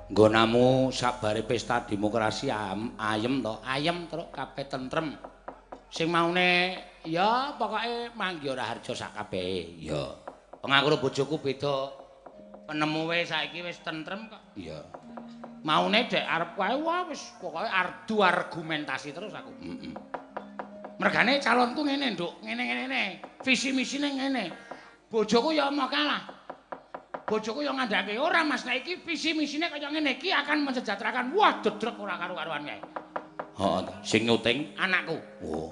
Nggonamu sabare pesta demokrasi ayem to, ayem terus kabeh tentrem. Sing maune ya pokoke manggi ora harja sak kabehe. Ya. Wong aku karo bojoku beda penemu wis saiki wis tentrem kok. Iya. Maune dek arep wae wah wis pokoke ardu argumentasi terus aku. Heeh. Mergane calonku ngene, Nduk. Ngene. Visi misine ngene. Bojoku ya mau kalah. Bojoku ya ngandhake ora Mas, nek iki visi misine kaya ngene iki akan mensejahterakan. Wah, dedrek ora karo-karuan kae. Heeh, sing nyuting anakku. Oh.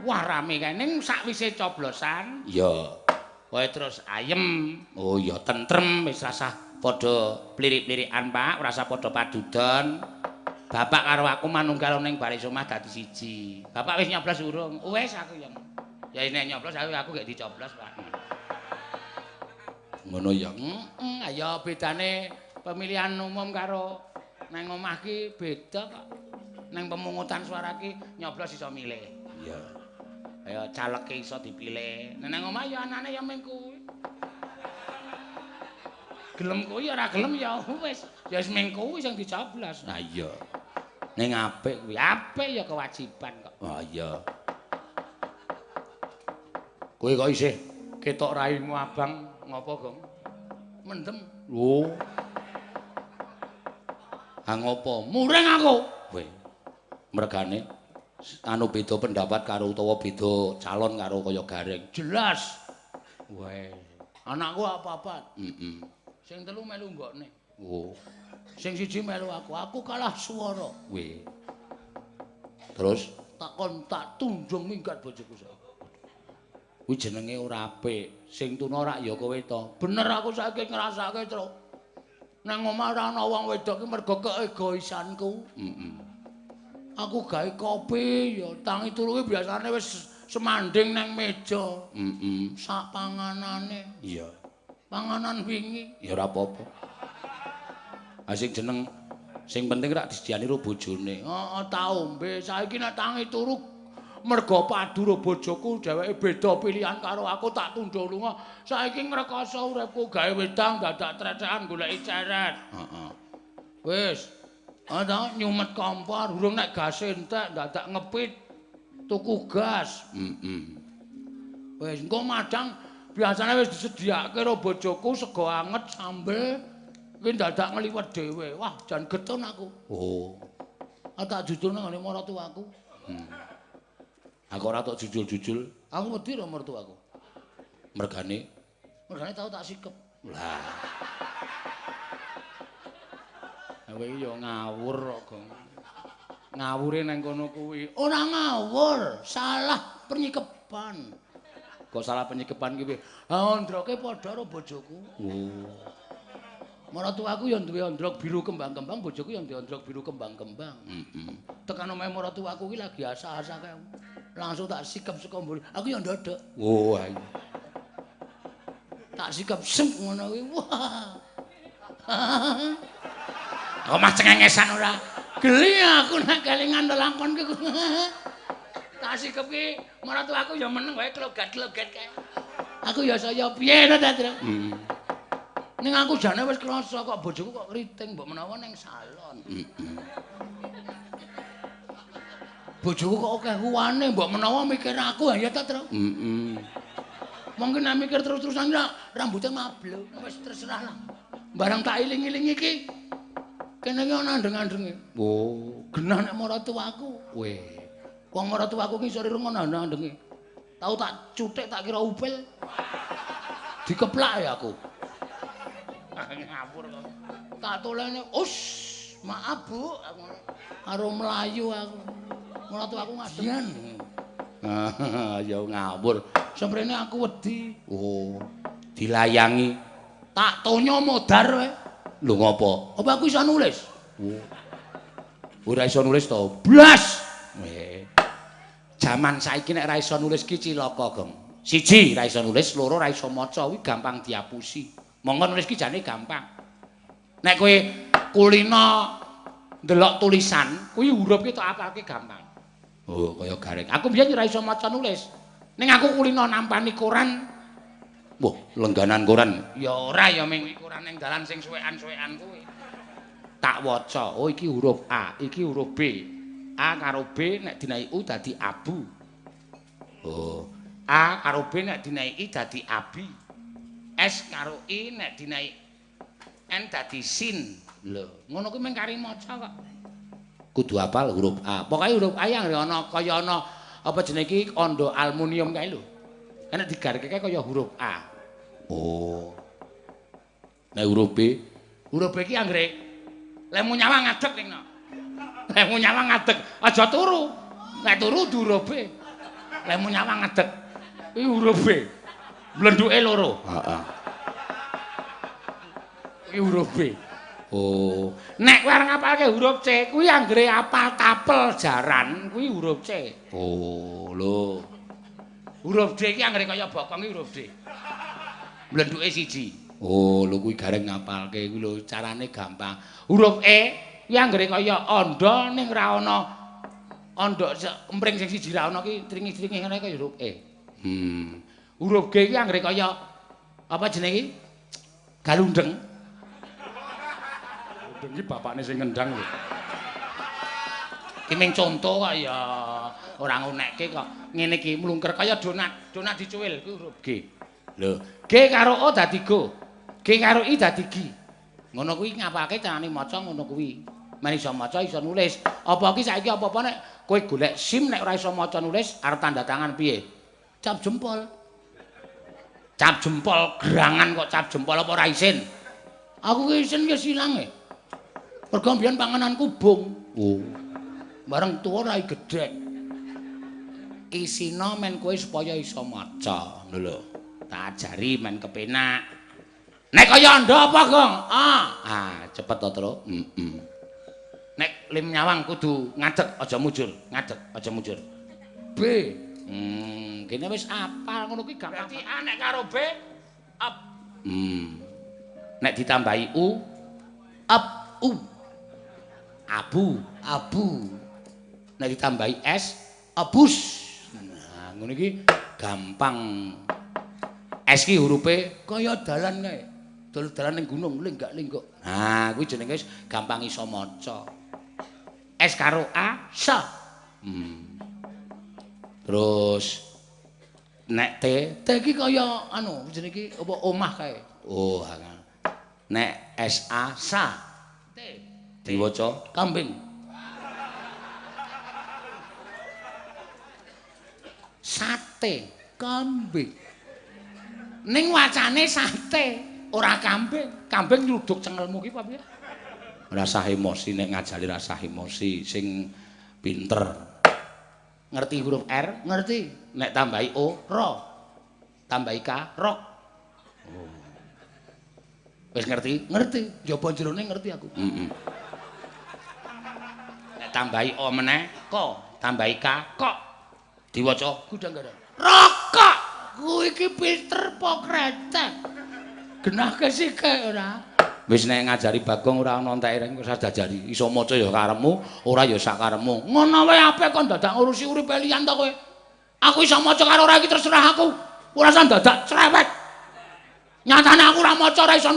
Wah, rame kae ning sakwise coblosan. Iya. Wae terus ayem. Oh iya, tentrem wis rasah padha plirik-plirikan, Pak, ora usah padha padudon. Bapak karo aku manunggal ning baris omah dadi siji. Bapak wis nyoblos urung? Wis aku ya. Ya nek nyoblos aku gek dicoblos, Pak. Ngono ya. Ya bedane pemilihan umum karo nang omah ki beda kok. Nang pemungutan suara ki nyoblos iso milih. Iya. Ya caleke iso dipilih. Nang omah ya anane ya mung kuwi. Gelem kuwi ora gelem ya wis. Ya wis mung kuwi sing dicoblos. Nah iya. Ning apik kuwi, apik ya kewajiban kok. Oh iya. Kowe kok isih ketok raimu abang ngopo, Gong? Mendem. Lho. Ah ngopo? Mureng aku. Kowe. Mergane anu beda pendapat karo utawa beda calon karo kaya Gareng. Jelas. Wae. Anakku apa-apa? Heeh. Sing telu melu nggokne. Oh. Sing siji melu aku kalah swara. Weh. Terus tak tunjung minggat bojoku sak. Kuwi jenenge ora apik. Sing tuna rak ya kowe to. Bener aku saiki ngrasake, Tru. Nang omah ora ana wong wedok ki mergo keegoisanku. Heeh. Aku gawe kopi ya tangi turu ki biasane wis semanding nang meja. Heeh. Sak panganane. Iya. Panganan wingi ya ora apa-apa. Sing jeneng sing penting rak disediani karo bojone. Heeh, tak ombe. Saiki nek tangi turu mergo padu karo bojoku dheweke beda pilihan karo aku tak tundha lunga. Saiki ngrekoso uripku gawe wedang dadak trecekan goleki ceret. Heeh. Wis. Ana nyumet kompor, urung nek gas entek dadak ngepit tuku gas. Heeh. Wis engko madang biasane wis disediake karo bojoku sego anget sambel. Kuwi dadak ngliwet dhewe. Wah, jan getun aku. Oh. Tak jujul nang ngene maratuwaku. Aku ora tok jujul-jujul. Aku wedi karo maratuwaku. Mergane tau tak sikep. Lah. Kowe iki ya ngawur kok, Gong. Ngawure nang kono kuwi. Ora ngawur, salah penyikepan. Kok salah penyikepan ki piye? Ha ondroke padha karo bojoku. Oh. Maratuwaku ya duwe ondrok biru kembang-kembang, bojoku ya duwe ondrok biru kembang-kembang. Heeh. Tekan omahe maratuwaku ki lagi asa-asa kae. Langsung tak sikep saka mburi. Aku ya ndodok. Oh, ayo. Tak sikep sem ngono kuwi. Wah. Kok mah cengengesan ora. Geli aku nek kelingan lelakon ki. Tak sikep ki maratuwaku ya meneng wae klogat-klogat kae. Aku ya saya piye to, Tru? Heeh. Ning aku jane wis krasa kok bojoku kok kriting mbok menawa ning salon. Heeh. Bojoku kok akeh uwane mbok menawa mikir aku ya ta, Tru? Heeh. Mungkin nek mikir terus-terusan rambutnya mablok, wis terserah lah. Barang tak iling-iling iki kene iki ana andeng-andenge. Oh, genah nek maratuwaku. Weh. Wong maratuwaku ki isore ngono andeng-andenge. Tau tak cuthik tak kira upil. Dikeplak ya aku. Ngapur kok. Tak tolene, "Us, maaf, Bu." Karo mlayu aku. Maratuwaku ngadean. Ya ngawur. Semprene aku wedi. Oh, dilayangi. Tak tonyo modar wae. Lho ngopo? Apa aku iso nulis? Oh. Ora iso nulis to? Blas. Jaman saiki nek ra iso nulis ki cilaka, Gong. Siji, ra iso nulis, loro ra iso maca, kuwi gampang diapusi. Monggo nulis ki jane gampang. Nek kowe kulino ndelok tulisan, kuwi huruf ki tok apalke gampang. Oh, kaya Gareng. Aku biyen ora iso maca nulis. Ning aku kulino nampani koran Wah, lengganan koran. Ya ora ya ming koran ning dalan sing suwekan-suwekan kuwi. Tak waca. Oh iki huruf A, iki huruf B. A karo B nek dinaiki U dadi abu. Oh. A karo B nek dinaiki dadi abi. S karo I nek dinaiki N dadi sin. Lho, ngono kuwi mung kari maca kok. Kudu hafal huruf A. Pokoke huruf A yang ana kaya ana apa jenenge iki kandha aluminium kae lho. Enek digareke kaya huruf A. Oh. Nek huruf B iki anggere lemu nyawang ngadeg ning no. Lemu nyawang ngadeg, aja turu. Nek turu du huruf B. Lemu nyawang ngadeg. Iki huruf B. Blenduke loro. Heeh. Iki huruf B. Oh, nek kowe arep ngapalke huruf C, kuwi anggere apal tapel jaran, kuwi huruf C. Oh, lho. Huruf D iki anggere kaya bokong iki huruf D. Blenduke siji. Oh, lho kuwi gareng ngapalke kuwi lho, carane gampang. Huruf E kuwi anggere kaya anda ning ra ana anda empring sing siji ra ana ki tringi-tringi ngene kaya huruf E. Huruf G iki anggere kaya apa jenenge? Galundeng. Iki bapakne sing ngendang lho. Ki ming conto kok ya ora ngunekke kok. Ngene iki mlungker kaya donat, donat dicuwil kuwi huruf G. Lho, G karo O dadi go. G karo I dadi gi. Ngono kuwi ngapalke carane maca ngono kuwi. Men iso maca iso nulis. Apa iki saiki apa-apa nek kowe golek SIM nek ora iso maca nulis arep tanda tangan piye? Cap jempol. Cap jempol gerangan kok cap jempol apa ora isin? Aku ki isin wis ilang e. Mergo mbiyen pangananku bung. Oh. Bareng tuwa rai gedhek. Isina men kowe supaya iso maca. Lho. Tak ajari men kepenak. Nek kaya anda apa, Gong? Cepet to, Tru. Nek lim nyawang kudu ngadeg aja mujur, ngadeg aja mujur. B. Kene wis apal ngono kuwi gampang. Berarti A nek karo B up. Nek ditambahi U up U. Abu, abu. Nek ditambahi S, abus. Nah, ngono iki gampang. S ki hurufe kaya dalan kae. Dalan ning gunung lenggak-lenggok. Nah, kuwi jenenge wis gampang iso maca. S karo A, sa. Terus nek T iki kaya anu jenenge iki apa omah kae. Oh, nek SA, sa. T diwaca kambing. Sate, kambing. Ning wacane sate, ora kambing. Kambing nyuduk cengelmu ki piye? Rasah emosi nek ngajari rasah emosi sing pinter. Ngerti huruf R? Ngerti. Nek tambahi O, ro. Tambahi K, rok. Oh. Wis ngerti? Ngerti. Jaba jerone ngerti aku. Tambahi O meneh ko, tambahi K kok diwaca gudang-gadang. Rokok. Kuwi iki pinter apa kretek? Genahke sik ora. Wis nek ngajari Bagong ora ana entek wis ajari. Iso maca ya karepmu, ora ya sak karepmu. Ngono wae apik kon dadak ngurusi uripe liyan to kowe. Aku iso maca karo ora iki terserah aku. Ora usah dadak cerewet. Nyatane aku ora maca ora iso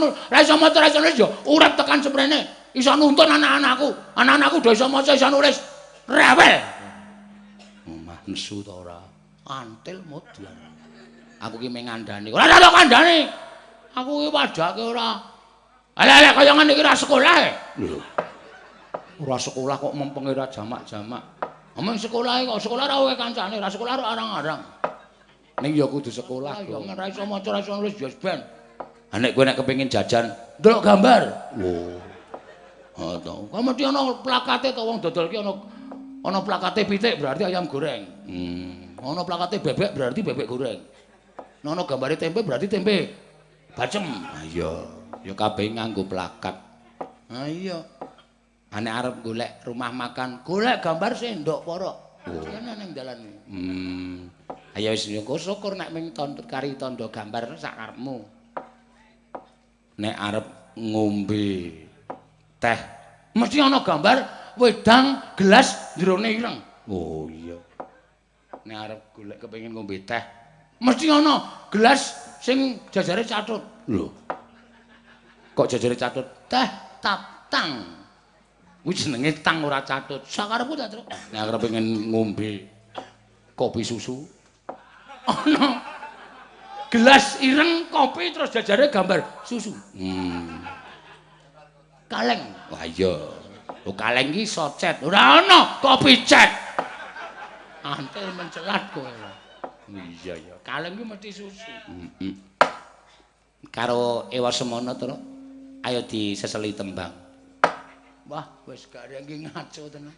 maca ora iso nulis ya urip tekan semrene. Iso nuntun anak-anakku. Anak-anakku do iso maca iso nulis. Rewel. Omah nesu to ora. Antil modlan. Aku ki mengandani. Ora ada kandhane. Aku ki padake ora. Ala kaya ngene iki ora sekolah e. Lho. Ora sekolah kok mempenge ora jamak-jamak. Omong sekolah kok sekolah ora oleh kancane, ora sekolah ora arang-arang. Ning ya kudu sekolah. Ya ora iso maca ora iso nulis ya ben. Ha nek kowe nek kepengin jajan, ndelok gambar. Oh. To. Kok mesti ana plakate to wong dodol ki ana plakate pitik berarti ayam goreng. Ana plakate bebek berarti bebek goreng. Ana gambare tempe berarti tempe bacem. Ha iya, ya kabeh nganggo plakat. Ha iya. Ane arep golek rumah makan, golek gambar sendok porok. Kene ning dalan. Ayo wis syukur nek ming kari tandha gambar sak karepmu. Nek arep ngombe teh mesti ana gambar wedang gelas jerone ireng. Oh iya. Nek arep golek kepengin ngombe teh mesti ana gelas sing jajare catut. Lho. Kok jajare catut? Teh Tatang. Kuwi jenenge tang ora catut. Sakarepku ta, Truk? Nek arep pengen ngombe kopi susu. Ana gelas ireng kopi terus jajare gambar susu. Kaleng. Wah iya. Lho kaleng ki iso cet. Ora ana kopi cet. Antel mencelat kowe. Iya ya. Kaleng ki mesti susu. Karo Ewa Semana to, ayo diseseli tembang. Wah, wis gak iki ngaco tenan.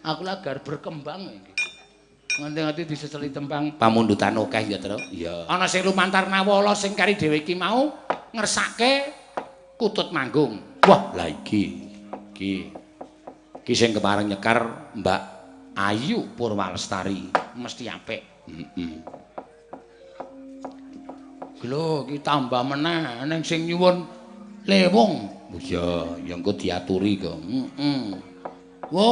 Aku lah gar berkembang iki. Nganti-nganti diseseli tembang pamundutan akeh ya, Tru. Iya. Ana sing lumantar nawala sing kari dhewe iki mau ngersake Kutut Manggung. Wah, lah iki sing kepareng nyekar Mbak Ayu Purwalestari mesti apik. Lho, iki tambah meneh ning sing nyuwun lewung. Oh iya, ya engko diaturi kok. Wo,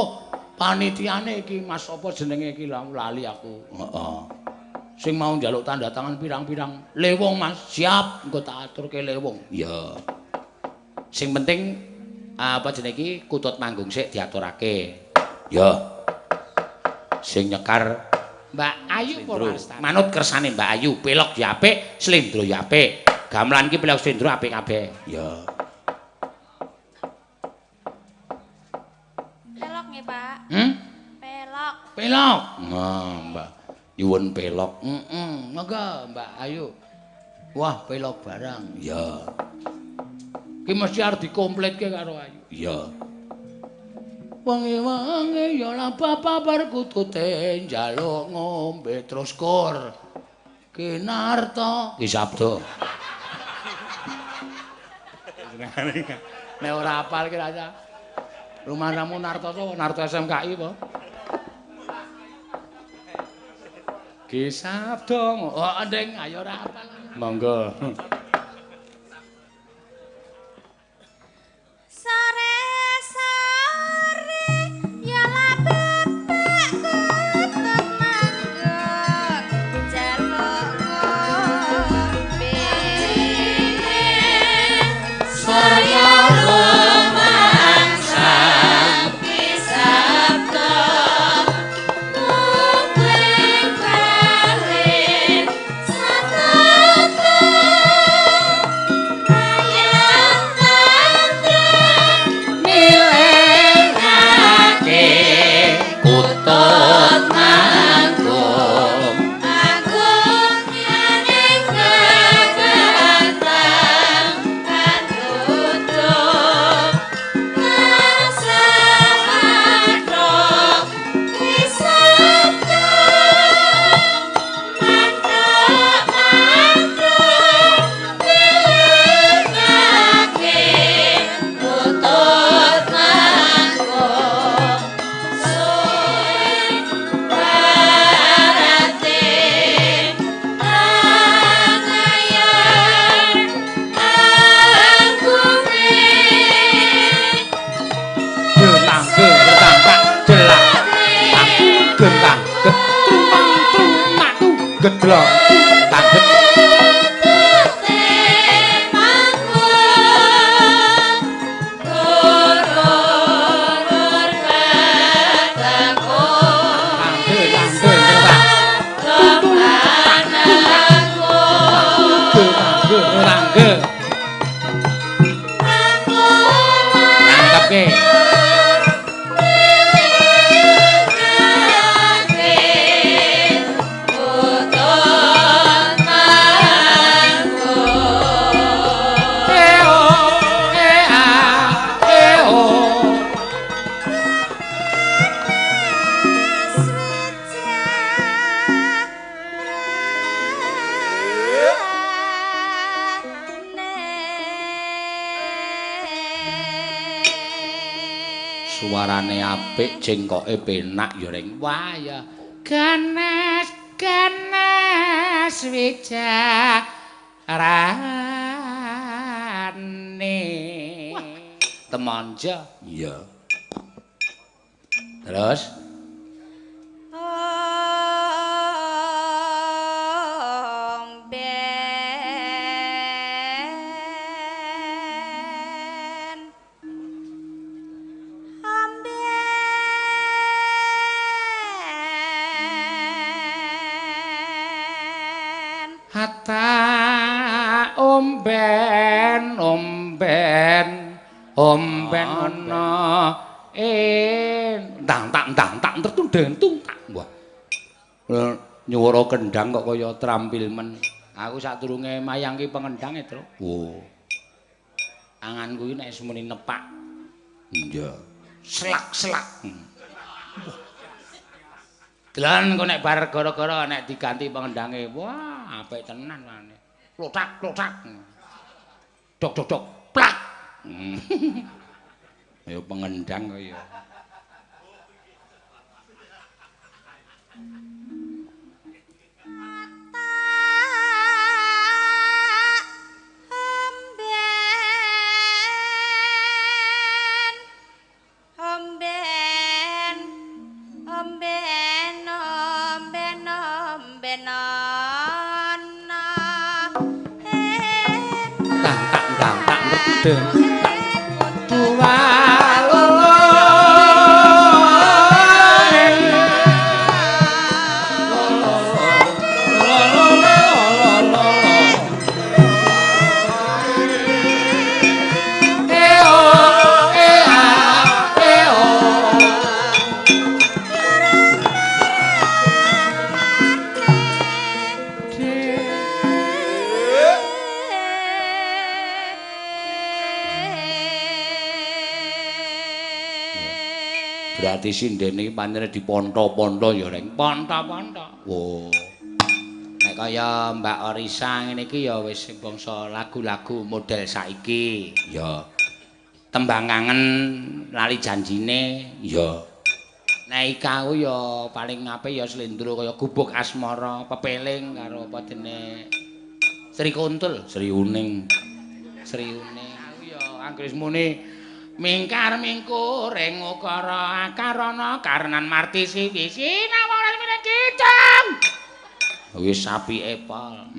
panitiane iki Mas apa jenenge iki lali aku. Heeh. Sing mau njaluk tanda tangan pirang-pirang lewung Mas, siap engko tak aturke lewung. Iya. Sing penting apa jenenge iki Kutut Manggung sik diaturake. Ya. Sing nyekar Mbak Ayu Purwalestari. Manut kersane Mbak Ayu, pelok ya apik, slendro ya apik. Gamelan ki pelok slendro apik kabeh. Ya. Pelok nggih, Pak. Pelok. Pelok. Nah, Mbak. Nyuwun pelok. Monggo Mbak Ayu. Wah, pelok barang. Ya. Ki mesti arep dikompletke karo Ayu. Iya. Wengi-wengi ya lah bapak berkutute njaluk ngombe terus kur. Kinarto ki sabda. Nek ora hafal ki aja. Rumanamu Narto sapa? Narto SMKI apa? Ki sabda. Oh, ndeng ayo ora hafal. Monggo. Gedlong tandet suarane apik jengkoke penak ya ring wah ya ganes ganes wijarane temanja iya terus omben ana tang tertung dentung tak wah nyuwara kendhang kok kaya trampil men aku sadurunge mayangke pengendhang Tru oh anganku iki nek semeni nepak iya slak-slak Delan kok nek bar gara-gara nek diganti pengendhange wah apik tenan mane klotak dok plak ayo pengendhang kaya berarti sindene iki pancen diponto-ponto ya Reng ponto-ponto wo nek kaya Mbak Orisa ngene iki ya wis bangsa lagu-lagu model saiki ya tembang kangen lali janjine ya nek ika ya paling apik ya slendro kaya gubuk asmara pepeling karo apa dene Sri Kuntul Sri Uning aku ya anggris muni mingkar mingkur ing ukara akarana karenan martisi wisi nawaran meneng kicang wis apike pol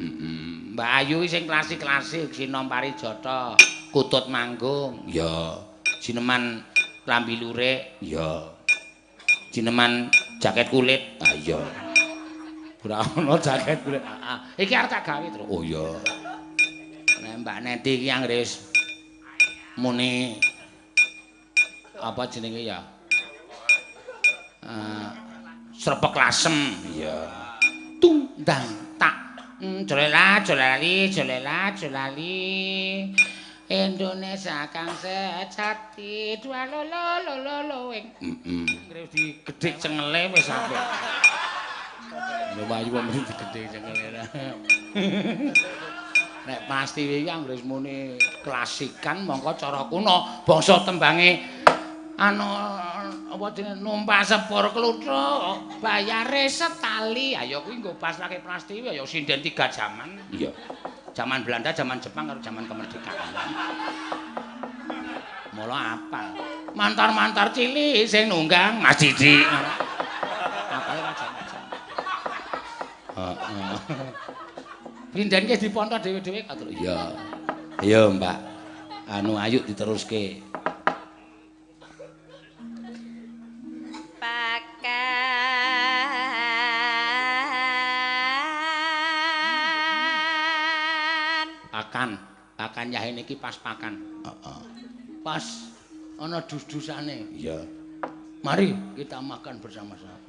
Mbak Ayu sing klasik-klasik Sinom Parijata Kutut Manggung ya jineman klambi lurik ya jineman jaket kulit ah iya ora ana jaket kulit iki arep tak gawe terus oh iya nek Mbak Neti iki anggris muni apa jenenge ya srepek lasem iya tundang tak jolali Indonesia kang sejati dua lolo ing ngrep digedhik cengele wis apik lho bayu mesti digedhik cengele nek pasti iki anggere muni klasikan mongko cara kuna bangsa tembange anu apa jenenge numpak sepur kluthuk bayare setali ayo kuwi nggo pasrake Prastiwi ya sinden 3 jaman iya jaman Belanda jaman Jepang karo jaman kemerdekaan mula apal mantar-mantar cilik sing nunggang Mas Didi apal macam-macam heeh sinden ki diponto dhewe-dhewe katur iya iya Mbak anu ayo diteruske pakan yahe niki pas pakan pas ana dus-dusane iya mari kita makan bersama-sama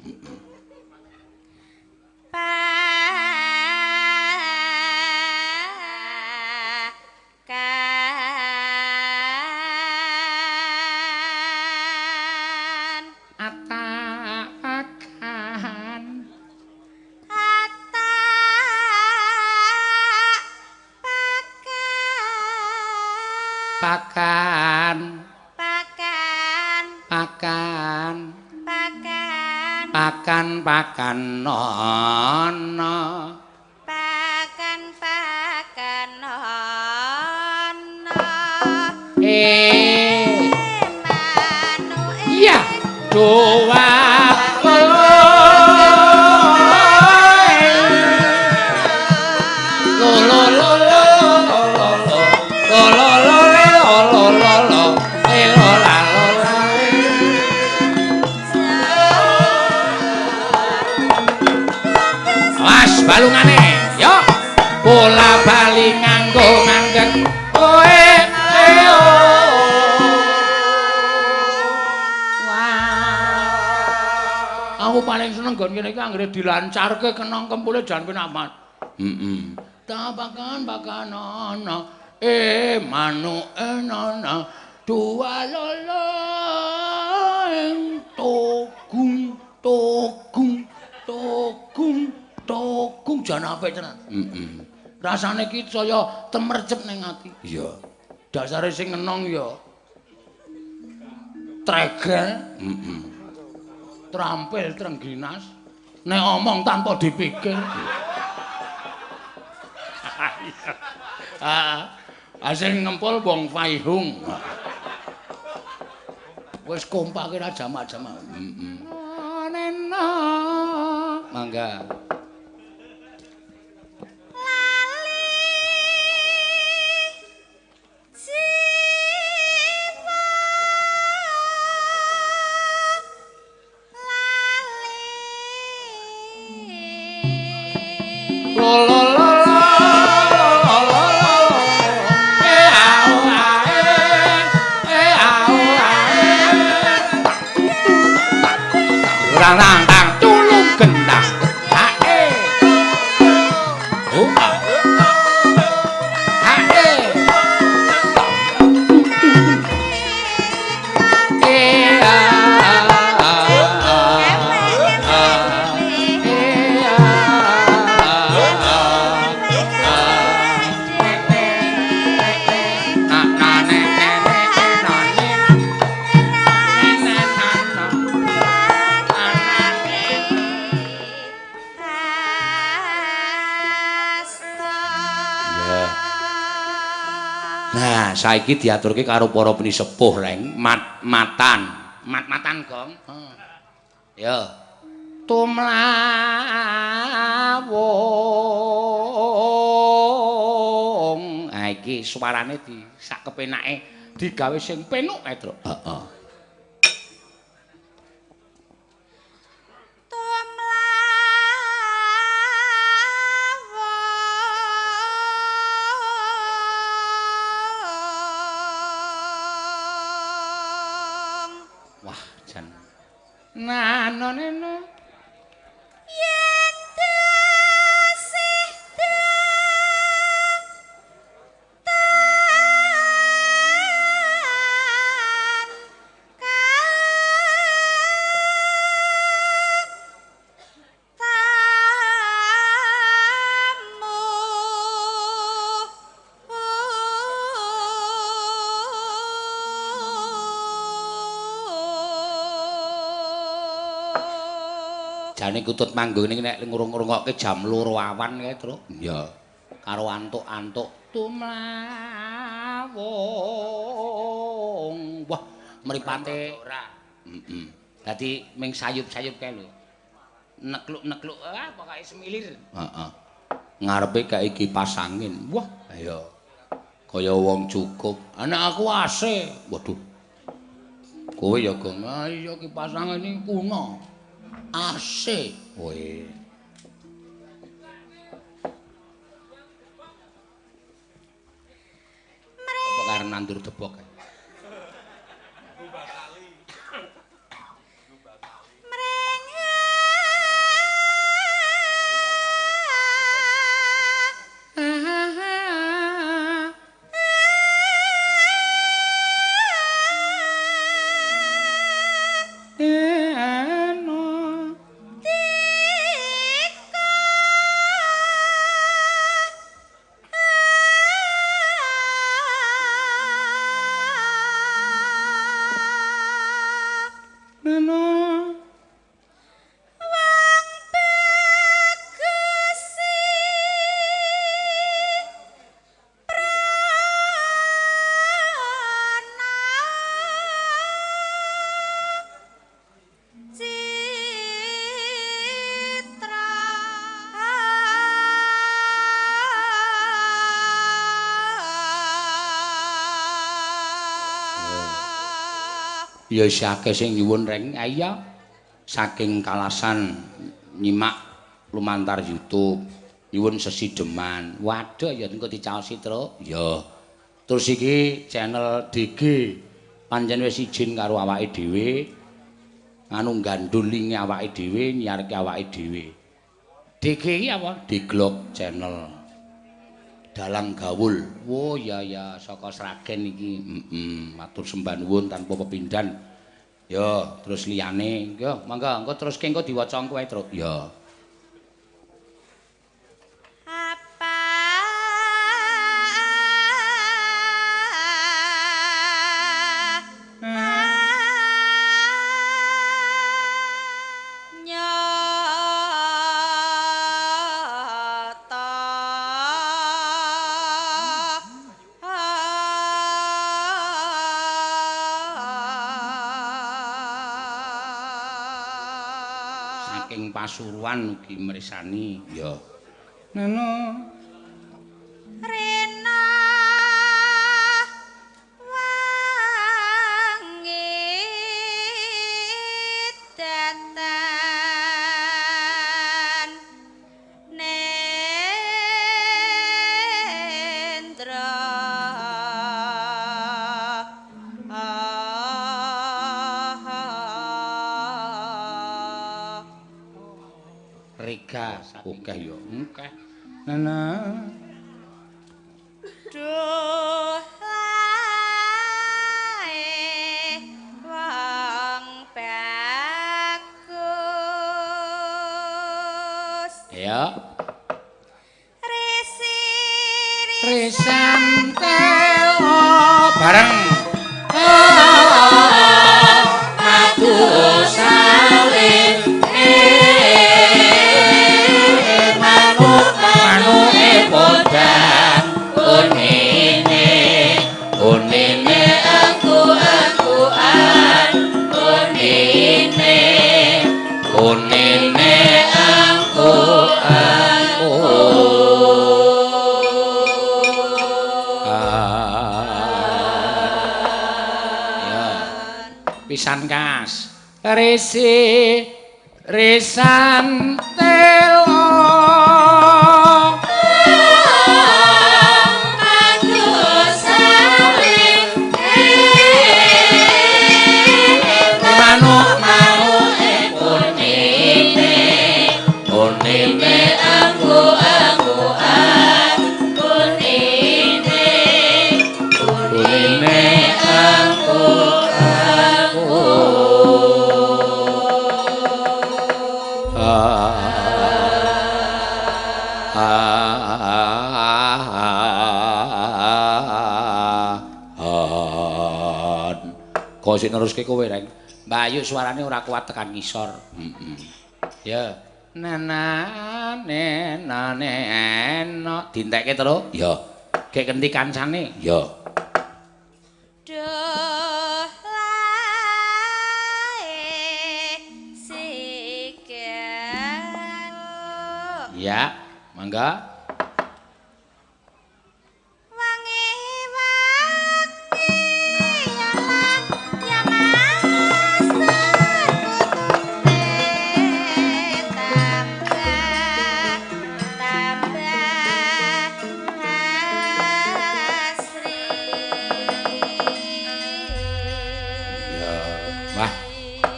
pakan nono pakan nono manu iya doa balungane yo bola bali nganggo manggen paling seneng nggon kene iki anggere dilancarke kenong kempule jan penamat. Tabakan ana manuk enana dua lolo togung jan apik tenan. Rasane ki saya temercep ning ati. Iya. Dasare sing enong ya tregel. Trampil trengginas. Nek omong tanpa dipikir. Sing ngempul wong Faihung. Wis kompake ra jamak-jamak. Mangga. Rang-rang tulung gendang. Saiki diaturke karo para penisepuh reng matan gong. Ya. Tumlawung. Ha iki suarane di sak kepenake digawe sing penuk ae, Truk. Heeh. Nanoneno yen tasih jane kutut manggung niki nek ngrungokke jam 2 awan kae, Truk. Ya. Karo antuk-antuk tumlawung. Wah, mripate ora. Dadi ming sayup-sayup kae lho. Nekluk-nekluk pokoke semilir. Heeh. Ngarepe kae kipas angin. Wah, ya. Kaya wong cukup. Anak aku AC. Waduh. Kowe ya, Gong. Iya kipas angin iki kuno. AC. Weh. Apa karena nandur debok? Ya akeh sing nyuwun reng. Iya. Saking Kalasan nyimak lumantar YouTube. Nyuwun sesideman. Waduh ya engko dicaosi, Truk. Ya. Terus iki channel DG pancen wis izin karo awake dhewe anu gandulinge awake dhewe nyiarke awake dhewe. DGI apa? Diglok Channel. Dalang Gawul. Oh ya saka Sragen iki. Matur sembah nuwun tanpa pepindhan. Ya, terus liyane. Ya, mangga engko teruske engko diwaca engko wae, Truk. Ya. Pasuruan ugi mresani ya. Neno Rena wangi datan nendra Rega akeh ya akeh. Nana duh lae wong bagus ya risan telo bareng madu sawit podang unine aku-akuan unine aku-aku ya pisan kas risan telo kok sik neruske kowe reng Mbak Ayu suarane ora kuat tekan ngisor ya nane enak dintekke terus ya gek kenti kancane ya duh lae sigan ya mangga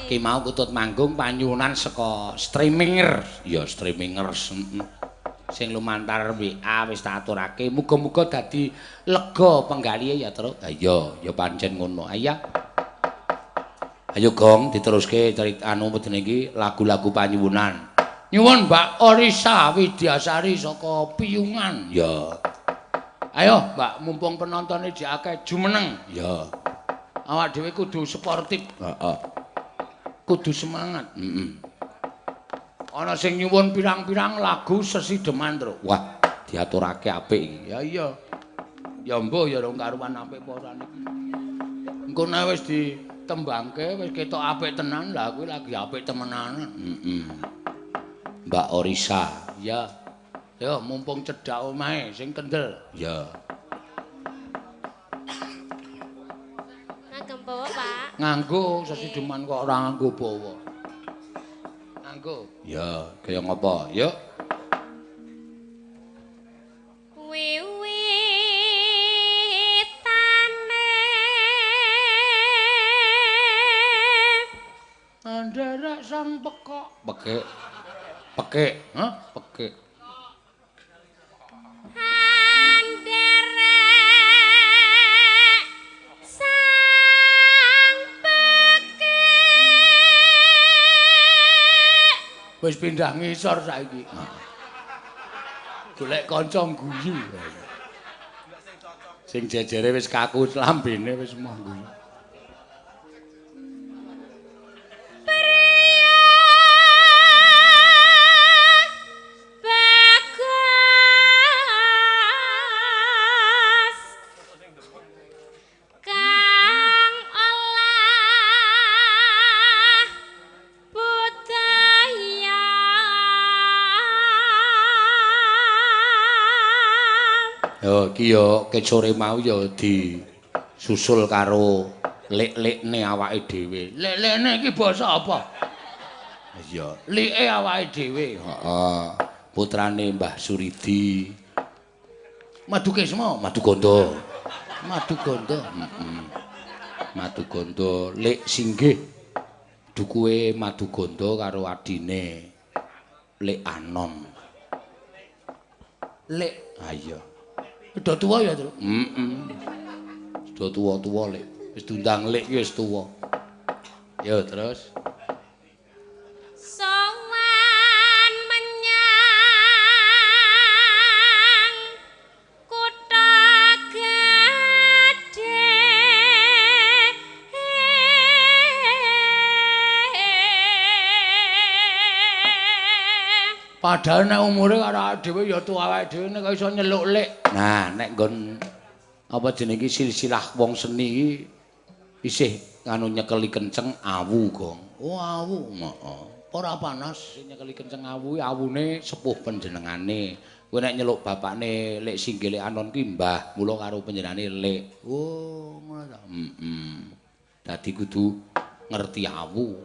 Ki mau kutut manggung panyuwunan saka streaminger ya streamingers sing lumantar WA wis tak aturake muga-muga dadi lega penggalihe ya terus ha iya ya pancen ngono ayo Gong diteruske cerita anu medene iki lagu-lagu panyuwunan nyuwun Mbak Orisa Widyasari saka Piyungan ya ayo Mbak mumpung penontonnya akeh jumeneng ya awak dhewe kudu sportif heeh kudu semangat. Ana sing nyuwun pirang-pirang lagu sesideman, Tru. Wah, diaturake apik iki. Ya iya. Ya mbuh ya rong karuan apik apa ora niki. Engko nek wis ditembangke wis ketok apik tenan, lah kuwi lagi apik temenan. Mbak Orisa, ya. Ya mumpung cedhak omahe sing kendel. Ya. ngagem bawa, Pak. Nganggo sesideman kok ora nganggo bawa. Nganggo. Ya, kaya ngapa? Yuk. Wiwitane nderek sang pekok. Pekik. Pekik, hah? Pekik. Wis pindah ngisor saiki. Golek kanca guyu. Sing jejere wis kaku lambene wis moh guyu. Yo iki yo sore mau yo disusul karo lik-likne awake dhewe. Lik-likne iki basa apa? Iya, like awake dhewe. Heeh. Putrane Mbah Suridi. Madukesma, Maduganda. Maduganda. Heeh. Maduganda lik singgih. Dukuhe Maduganda karo adine Lik Anom. Lik, ha iya. Udah tua ya, Tru? Sudah tua-tua, Lek. Wis diundang Lek iki wis tua. Ya, terus. Sowan menyang kutha gedhe. Padahal nek umure karo awake dhewe ya tuwa awake dhewe nek iso nyeluk Lek. Nah, nek nggon apa jenenge silsilah wong seni iki isih nganu nyekeli kenceng awu, Gong. Oh, awu. Heeh. Ora panas nyekeli kenceng awu, awune sepuh panjenengane. Kowe nek nyeluk bapakne Lek Singgih Lek Anon ki Mbah, mula karo panjenengane Lek. Oh, ngono ta. Dadi kudu ngerti awu.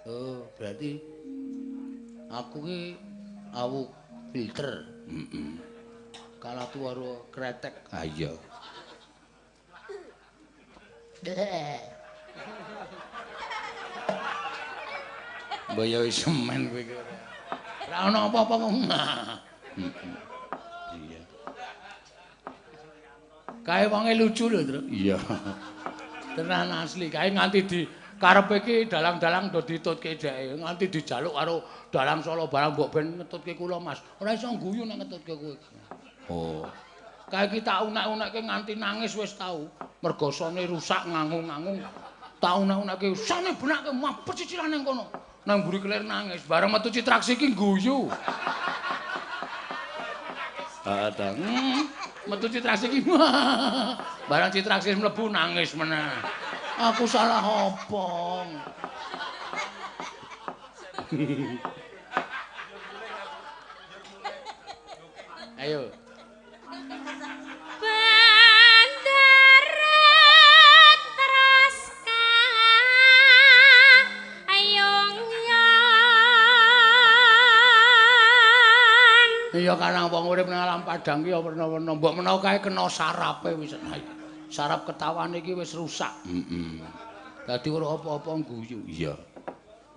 Oh, berarti aku ki awu filter. Kalah tuwaro kretek. Ah iya. Mbaya wis semen kowe iki. Ora ana apa-apa kok. Iya. Kae wonge lucu lho, Tru. Iya. Tenan asli, kae nganti di karepe iki dalang-dalang do ditutke dheke, nganti dijaluk karo dalang Solo barang mbok ben ngetutke kula, Mas. Ora iso guyu nek ngetutke kowe. Oh. Kae iki tak unek-unekke nganti nangis wis tau. Mergo sone rusak ngangung-ngangung. Tak unek-unekke sone benake mapet cicilan ning kono. Nang mburi kelir nangis, bareng metu citraksi iki guyu. Heeh, metu citraksi iki. Bareng citraksi mlebu nangis meneh. Aku salah apa? Ayo. Iya karang wong urip nang alam padang ki ya werna-werna. Mbok menawa kae kena sarape wis. Sarap ketawane iki wis rusak. Dadi ora apa-apa guyu. Iya.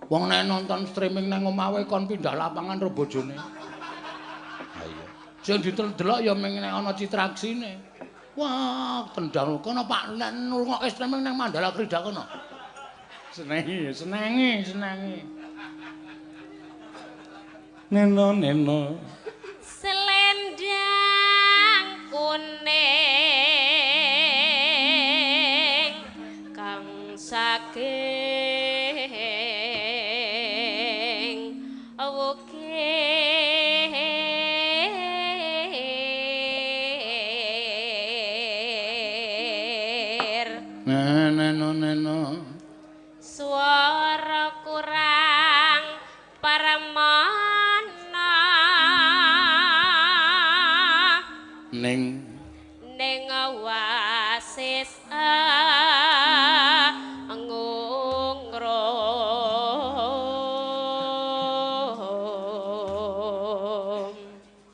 Wong nek nonton streaming nang omah wae kon pindah lapangan ro bojone. Ha iya. Sing didelok ya mung nek ana citraksine. Wah, tendang kono Pak nek ngrungokke streaming nang Mandala Krida kono. Senengi. Neno. Selendang kuning kang saking wukir. Neno. Suara kurang paramana ning wasis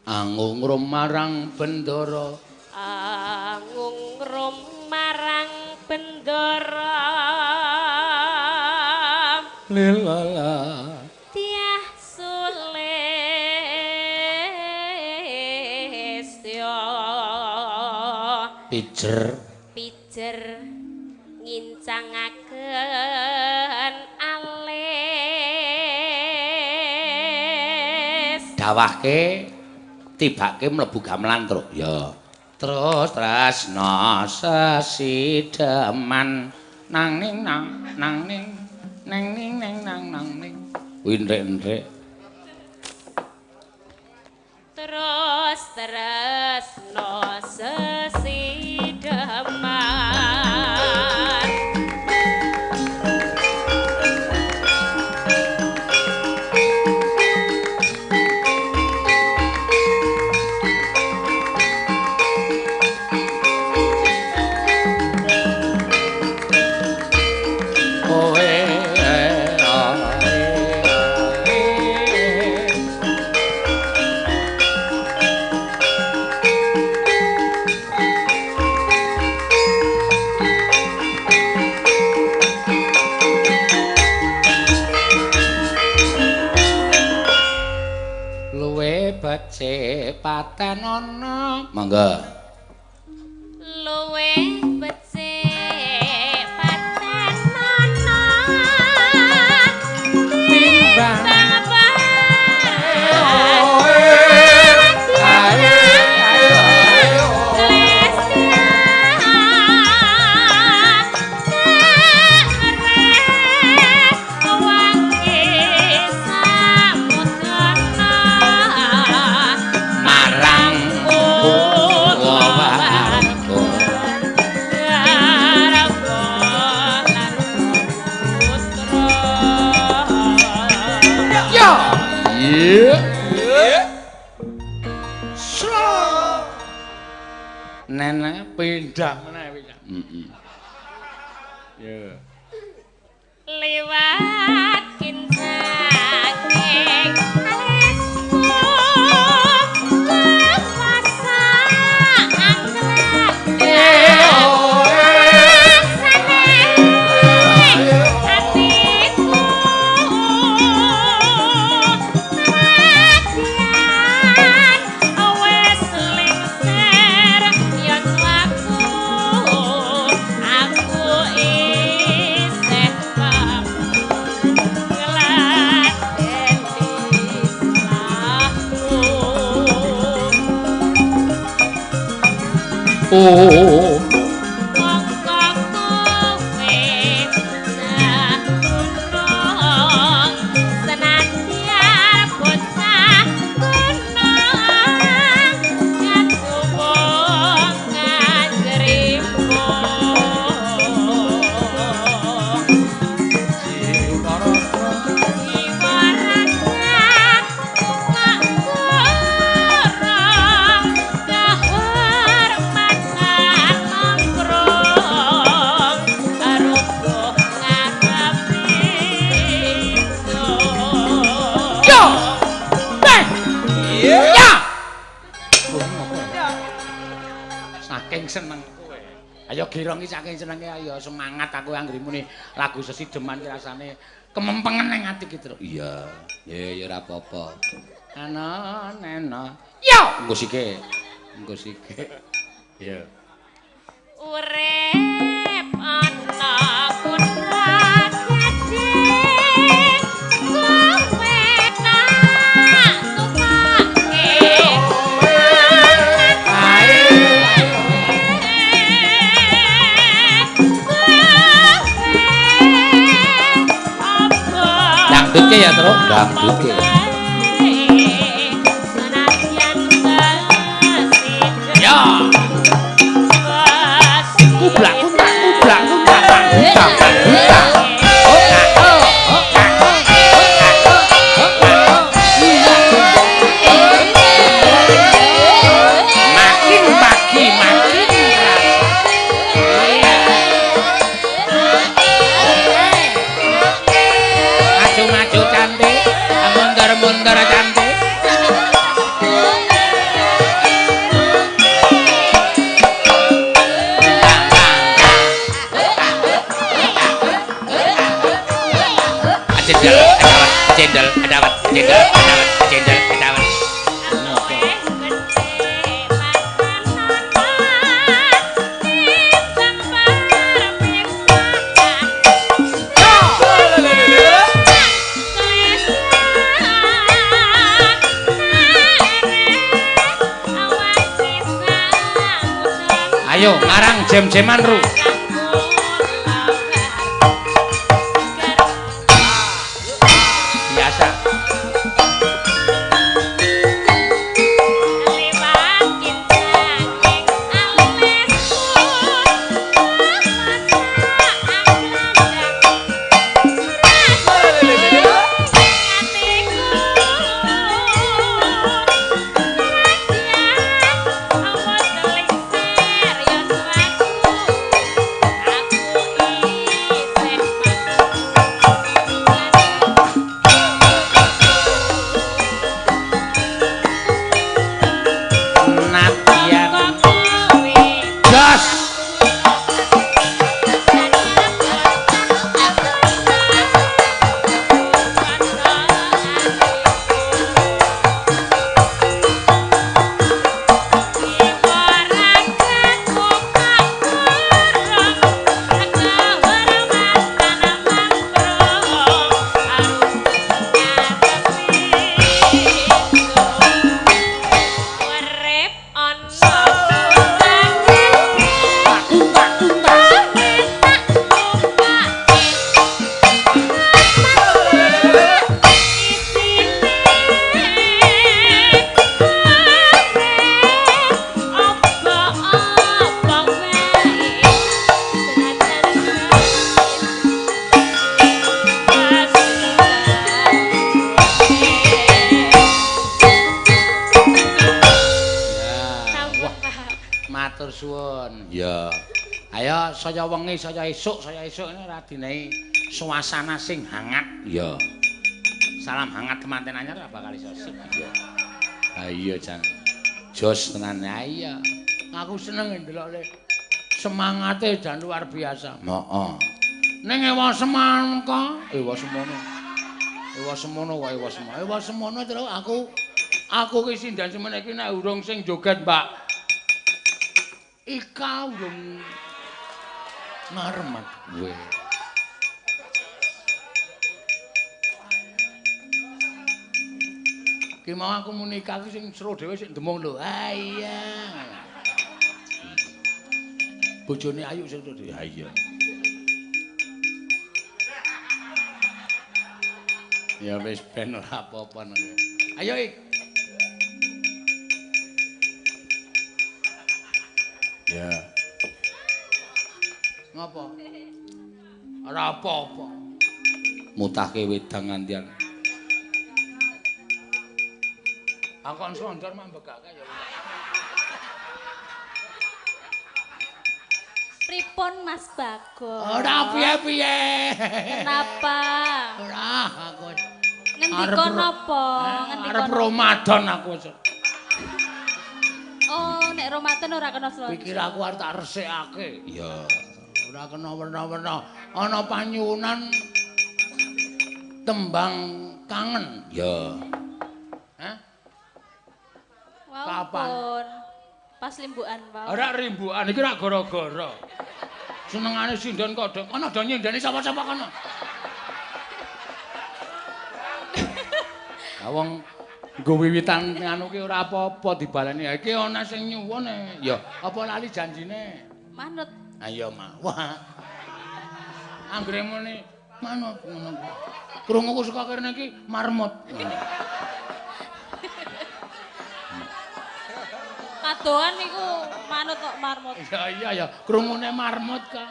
angungrum marang bendara lilala tiah sulistya pijer ngincangaken alis dawahke tibake mlebu gamelan terus ya terus tresna sesideman nang ning nang ning nang ning windrek-ndrek terus tresna sesideman paten ana mangga luwe becik paten ana timbang nenek pindah meneh wis. Ya. Liwat kinsaking alisku lewasa oh seneng kowe. Ayo girong iki saking senenge ayo semangat aku anggere muni lagu sesideman ki rasane kemempengen ning ati ki terus. Iya. Ya ora apa-apa. Ana nena. Yo, engko sike. Engko sike. Ya. Urip ana kudrah gedhe kowe tak tupake dangdutke ya terus dangdutke ya kublak kublak makin pagi makin maju-maju cantik mundur-mundur cantik cendel dawet cendel dawet ayo ngarang jem-jeman ru biasa matur suwun. Ya. Ayo saya wengi, saya esuk ini radine suasana sing hangat. Ya. Salam hangat kemanten anyar bakal iso sip. Ya. Ha iya Jan. Jos tenan iya. Aku seneng ndelok semangate jan luar biasa. Heeh. Ning ewa semangka, ewa semono. Ewa semono wae ewa semono. Ewa semono terus aku ki sindan semene iki nek urung sing joget, Mbak. Ika urung marmet kowe. Ki mau aku muni nikah ki sing seru dhewe sik demung lho. Ha iya. Bojone ayu sing seru dhewe. Ha iya. Ya wis ben ora apa-apa nang. Ayo Ik. Ya. Ngapa? Ora apa-apa. Mutahke wedang ngandian. Akon sondor mambekake ya. Pripun Mas Bagong? Ora piye-piye. Kenapa? Ora aku. Ngendika napa? Ngendika Arep Ramadan aku. Oh, nek Ramadan ora kena slot. Pikir aku arep tak resikake. Ya, ora kena werna-werna. Ana panyuwunan tembang kangen. Ya. Hah? Kapan? Pas limbukan, Pak. Ora rimbukan iki ora gara-gara. Senengane sindon kodhok. Ana do nyindani sapa-sapa kono. Ha wong nggo wiwitan anu ki ora apa-apa dibaleni. Ha iki ana sing nyuwun ya apa lali janjine? Manut. Ha iya, Mak. Wah. Anggere muni manut ngono. Krunguku saka kene iki marmut. Kadoan niku manut kok marmut. Iya ya, krungune marmut kok.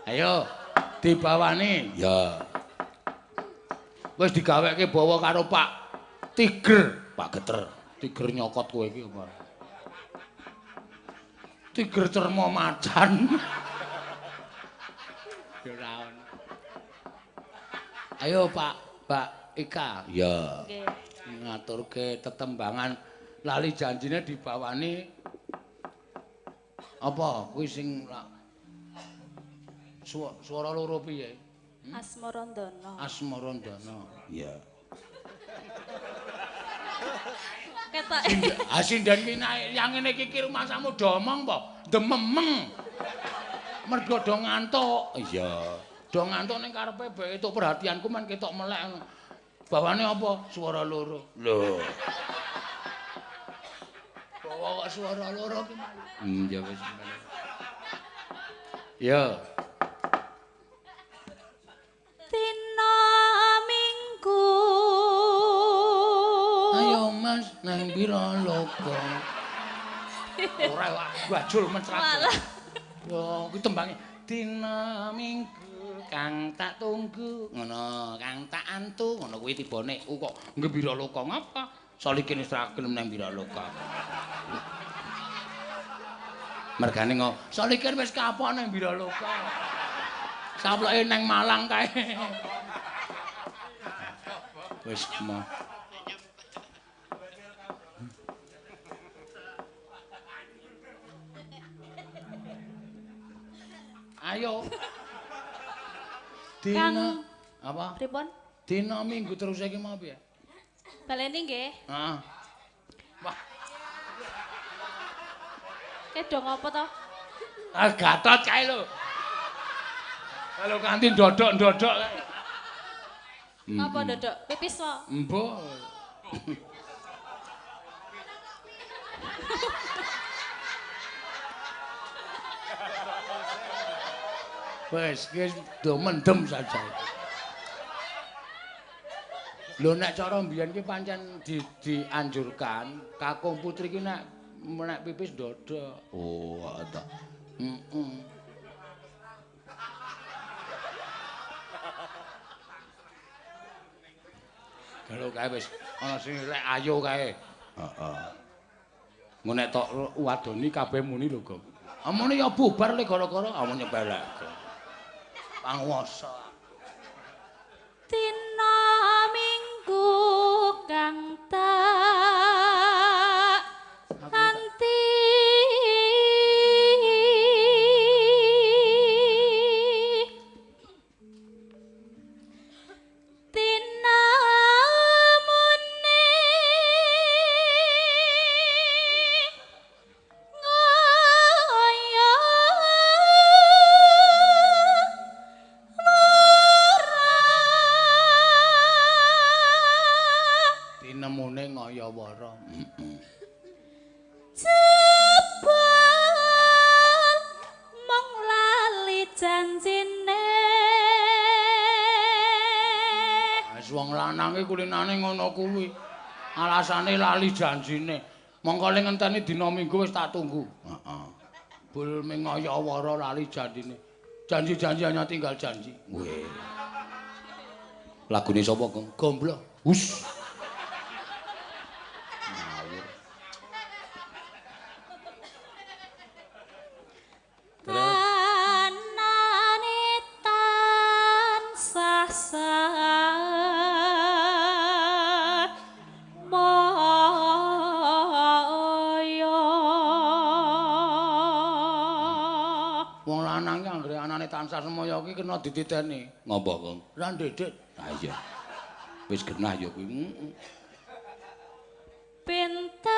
Ayo dibawani. Ya. Wis digaweke bawa karo Pak Tiger, Pak Geter. Tiger nyokot kowe iki apa? Tiger cermo macan. Ya ora ono. Ayo Pak Ika. Ya. Nggih. Ngaturke tetembangan lali janjine dibawani apa kuwi sing swara loro piye? Asmarandana. Asmarandana. Iya. Ketok. Sindan ki yang ngene iki rumasamu do omong apa? Dememeng. Mergo do ngantuk. Iya. Do ngantuk ning karepe bae entuk perhatianku men ketok melek. Bawane apa? Suara loro. Lho. Bawa kok suara loro ki. Ya wis. Ya. Dina Minggu. Ayo Mas nang pira loka. Ora bajul mencrat. Yo kuwi tembange dina Minggu kang tak tunggu ngono kang tak antu ngono kuwi tibane kok gembira loka ngapa Solikin wis ra gelem nang pira loka. Mergane ngo Solikin wis kapok nang pira loka. Saploke nang Malang kae. Wis mah. Ayo. Dina apa? Pripun? Dina Minggu terus iki mau piye? Baleni nggih. Heeh. Wah, Kedong apa to? Gatot kae lho. Kalau kanthi ndodok-ndodok kae. Apa dodok? Pipis wae. Mbok. Wes, do mendem saja. Lho nek cara mbiyen ki pancen dianjurkan kakung putri ki nek pipis ndodok. Oh, ta. Heeh. Kalau kae wis ana sing lek ayo kae. Heeh. Ngono nek tok wadoni kabeh muni lho, Gong. Amune ya bubar le gara-gara amun nyepelek. Panguwasa. Dina Minggu kang tak anti Nemune ngayawara. Jebul mung lali janjine. Wis wong lanang iki kulinane ngono kuwi. Alasane lali janjine. Mongko ling ngenteni dina Minggu wis tak tunggu. Heeh. Bul ming ngayawara lali janjine. Janji-janji hanya tinggal janji. Weh. Lagune sapa, Gong? Gomblo. Hus. Tansah semaya kuwi kena dititeni. Ngopo, Kong? Ra ndedet. Ha iya. Wis genah ya kuwi. Pinter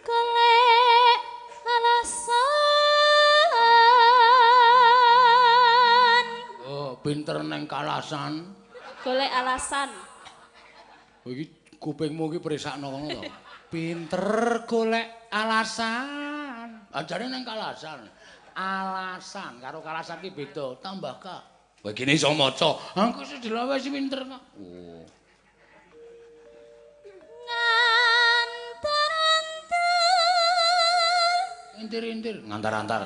golek alasan. Oh, pinter neng kalasan. Golek alasan. Oh, iki kupingmu iki prisakno ngono to. Pinter golek alasan. Ajane nang kalasan. Alasan karo kalasan ki beda, tambah ka. Kowe kene iso maca. Aku wis dilawe wis pinter kok. Oh. Ngantar-antar. Intir-intir, ngantar-antar.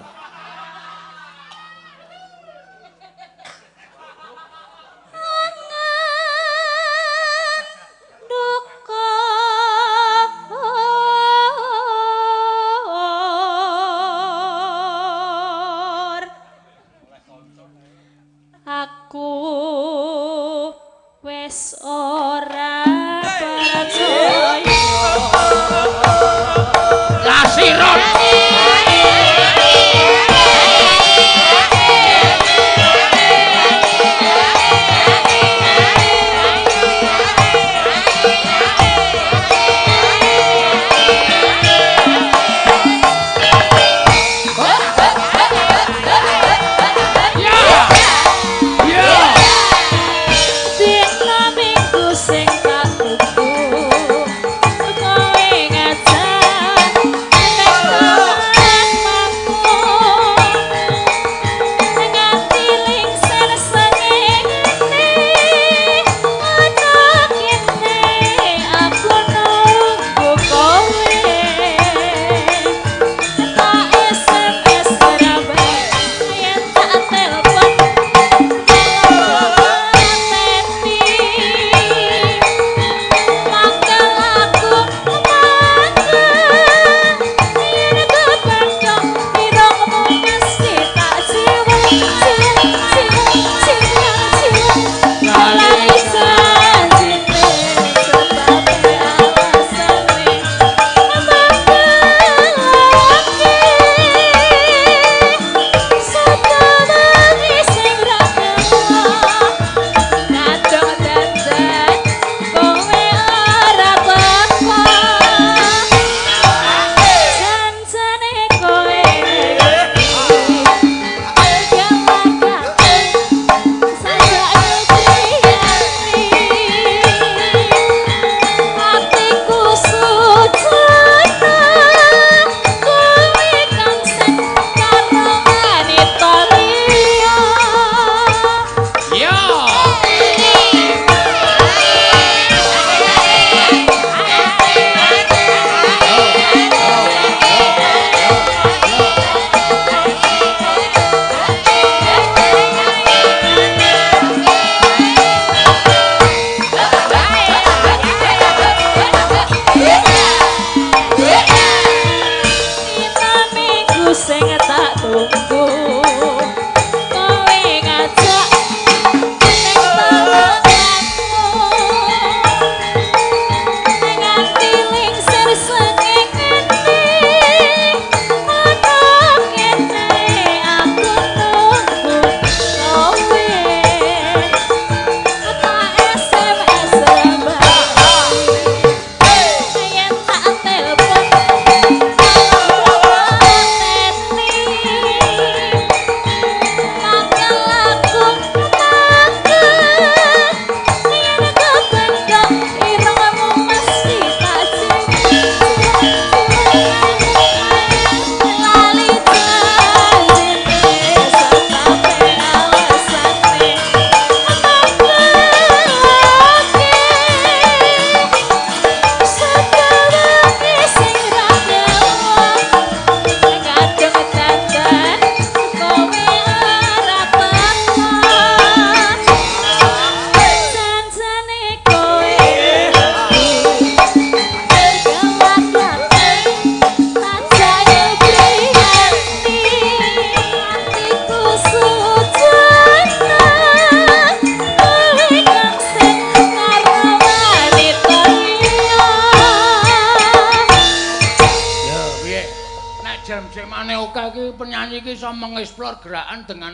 penyanyi iki iso mengeksplor gerakan dengan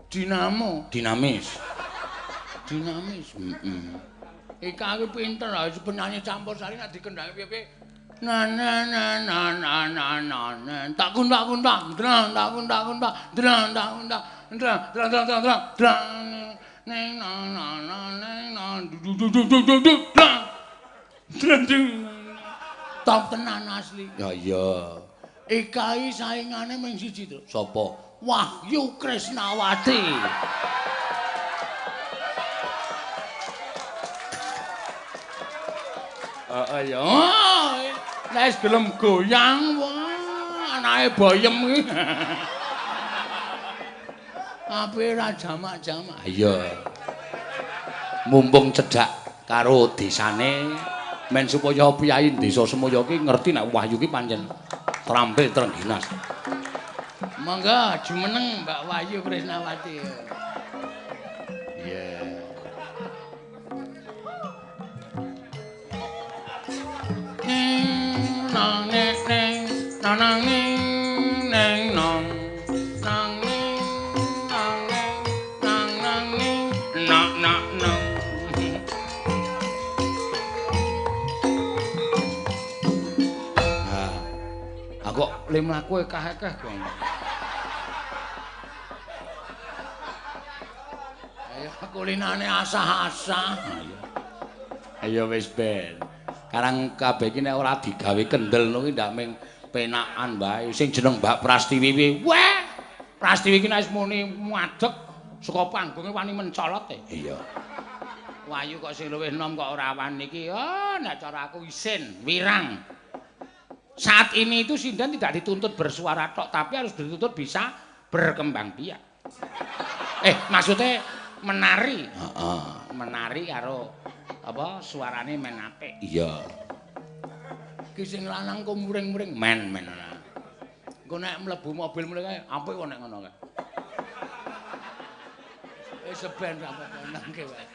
dinamis. Ika iki pinter lho penyanyi campursari nek dikendhangi piye-piye. Na na na na na na na na tak kuntak drang tak kuntak drang tak kuntak drang neng na na na neng na du top tenan asli. Ya iya. Ika iki saingane mung siji to. Sapa? Wahyu Krisnawati. Ya. Nek gelem goyang wah anake boyem iki. Ape ra jamak-jamak. Iya. Mumpung cedhak karo desane men supaya piyai desa Semoyo ki ngerti nek Wahyu ki pancen trampil trengginas. Monggo jumeneng Mbak Wahyu Krisnawati. Iya. Nang neng nang neng nong nang neng nang neng nang nang neng nak nak nang aku le mlaku ekah-ekah kok. Ayo kulinane asah-asah. Ayo wis ben. Karang kabeh iki nek ora digawe kendel kuwi ndak mung penakan bae. Sing jeneng Mbak Prastiwi kuwi. Wah! Prastiwi iki nek wis muni madeg saka panggonge wani mencolot e. Iya. Wahyu kok sing luwih enom kok ora wani iki. Oh, nek cara aku isin, wirang. Saat ini itu Sindan tidak dituntut bersuara tok, tapi harus dituntut bisa berkembang biak. Maksudnya menari. Heeh. Menari karo apa suarane men apik. Iya. Ki sing lanang kok muring-muring men. Engko nek mlebu mobil mulai kae apik kok nek ngono kae. Seben apa nangke wae.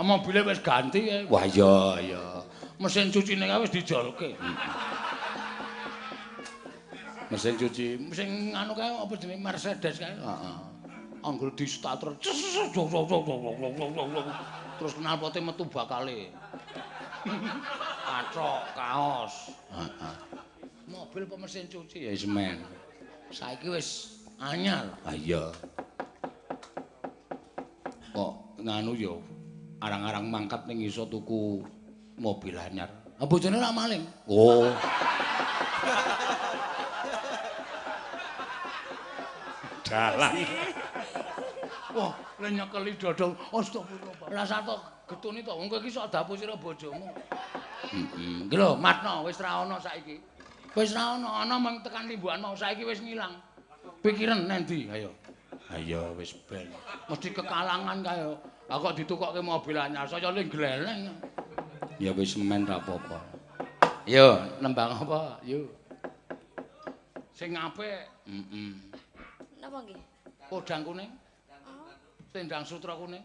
Mobile wis ganti kae. Wah iya. Mesin cucine kae wis dijolke. Mesin cuci, mesin anu kae apa jenenge Mercedes kae. Heeh. Anggere di starter. Terus knalpote metu bakale. Kathok, kaos. Heeh. Mobil apa mesin cuci ya semen. Saiki wis anyar. Ah iya. Kok nganu ya arang-arang mangkat ning iso tuku mobil anyar. Ah bojone ora maling. Oh. Dalang. Wah, le nyekeli dodol. Astagfirullah. Rasa tok getune to. Wong kowe iki sok dapur sira bojomu. Heeh. Iki lho, matno wis ra ono saiki. Wis ra ono, ana mung tekan limbuhan mau saiki wis ngilang. Pikiran nendi? Ayo. Ayo wis ben. Mesti kekalangan kae. Lah kok ditukokke mobil anyar, saya ning gleleng. Ya wis men ra apa-apa. Yo, nembang apa? Yo. Sing apik. Heeh. Napa nggih? Kodang kuning. Sendang sutra kuning.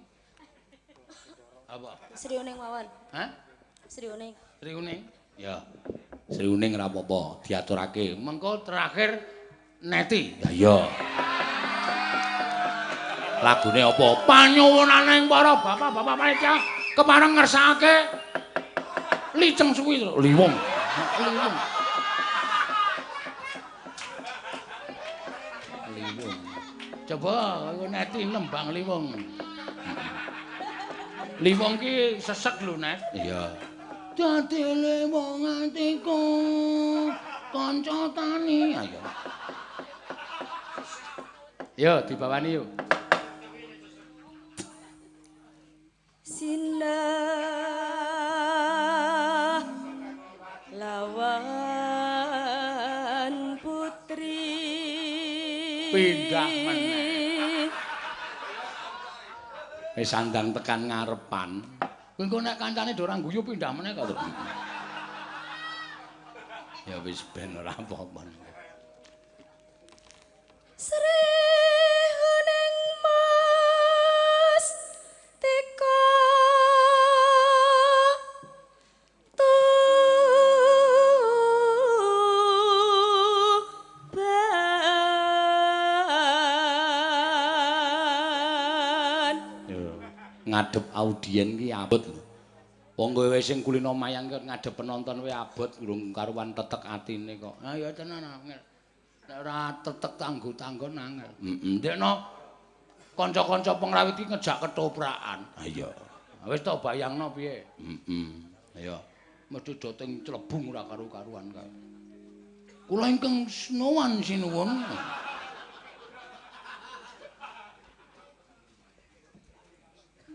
Apa? Sriuning mawon. Hah? Sriuning. Sriuning? Ya. Sriuning ora apa-apa, diaturake. Mengko terakhir Neti. Ya iya. Lagune apa? Panyuwunaning para bapak-bapak panitia kepareng ngersakake liceng suwi to. Liwung. Coba Neti nembang liwung. Liwung ki sesek lho, Net. Iya. Dadi liwung atiku kanca tani. Ayo. Yo dibawani yuk. Sindah lawan putri Pindah meneh. Wis sandang tekan ngarepan. Kowe engko nek kancane do ora guyu pindah meneh kok. Ya wis ben ora apa-apa. Sriuning Mastika ngadep audien ki abot lho. Wong kowe sing kulino mayang ngadep penonton kowe abot urung karuan tetek atine kok. Ah ya tenan angel. Nek ora tetek tanggo-tanggon angel. Ndekno kanca-kanca pengrawit iki ngejak ketoprakan. Ha iya. Wis tok bayangno piye? Ayo. Mesti doting clebung ora karu-karuan kae. Kula ingkang nuwun sinuwun.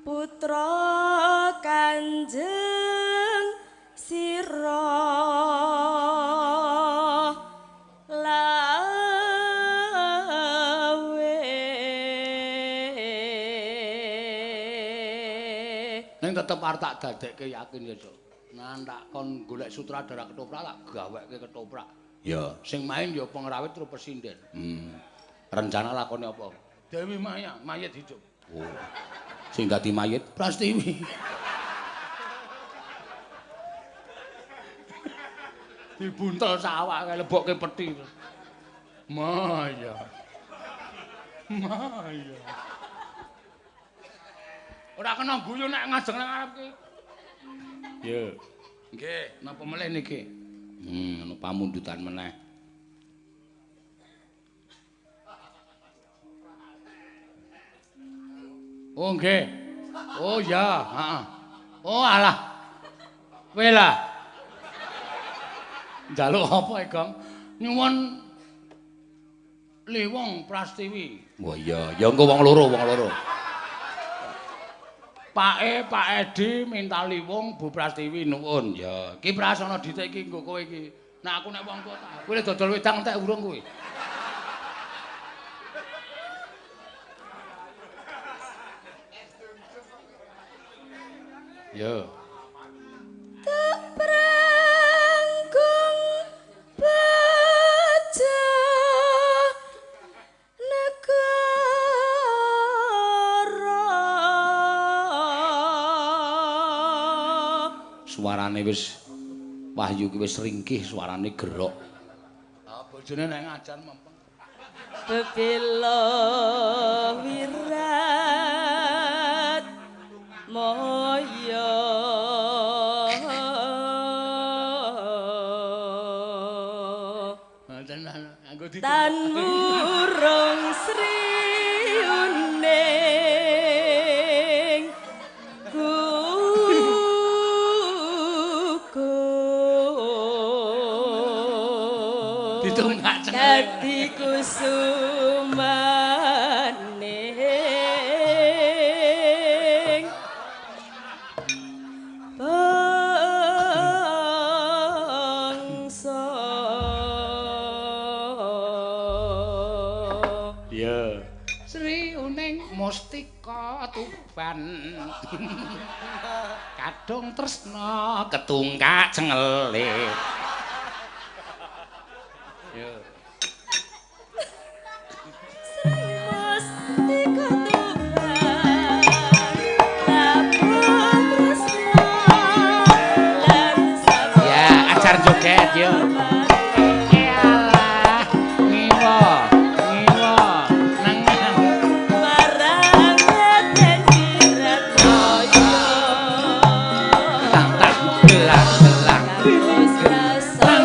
Putra Kanjeng Sira lawe ning tetep arep tak dadekke yakin ya, Cuk. Nah, tak kon golek sutradara ketoprak tak gaweke ketoprak. Ya, sing main ya pengrawit terus pesinden. Rencana lakone apa? Dewi Maya, mayit hidup. Oh. Sing dadi mayit Prastiwi. Dibuntel sawak kae lebokke peti. Maya. Maya. Ora kena guyu nek ngajeng nang arep ki. Ya. Nggih, napa melih niki? Ono pamundutan meneh. Oh nggih. Oh ya, heeh. Oh alah. Wela. Njaluk apa, Gong? Nyuwun Liwong Prastiwi. Oh iya, ya engko wong loro. Pak Edi minta Liwong Bu Prastiwi nuwun. Ya, iki prasana ditik iki nggo kowe iki. Nek aku nek wong kota, kowe dodol wedang entek urung kowe. Ya. tak pranggung baca negara. Suarane wis Wahyu ki wis ringkih, suarane gerok. Ah bojone nek ngajan mempeng. Bebila wirat moyo tenan anggo tan burung sriuning gugur ditunggak dadi kusumaning bangsa. Ya. Sri uning mustika tuban. Kadung tresna ketunggak cengele. Ya. Ya, ajar joget yo. Iyalah, ngiwo. Marang ten sirat moyo. Tang gelang. Terus rasa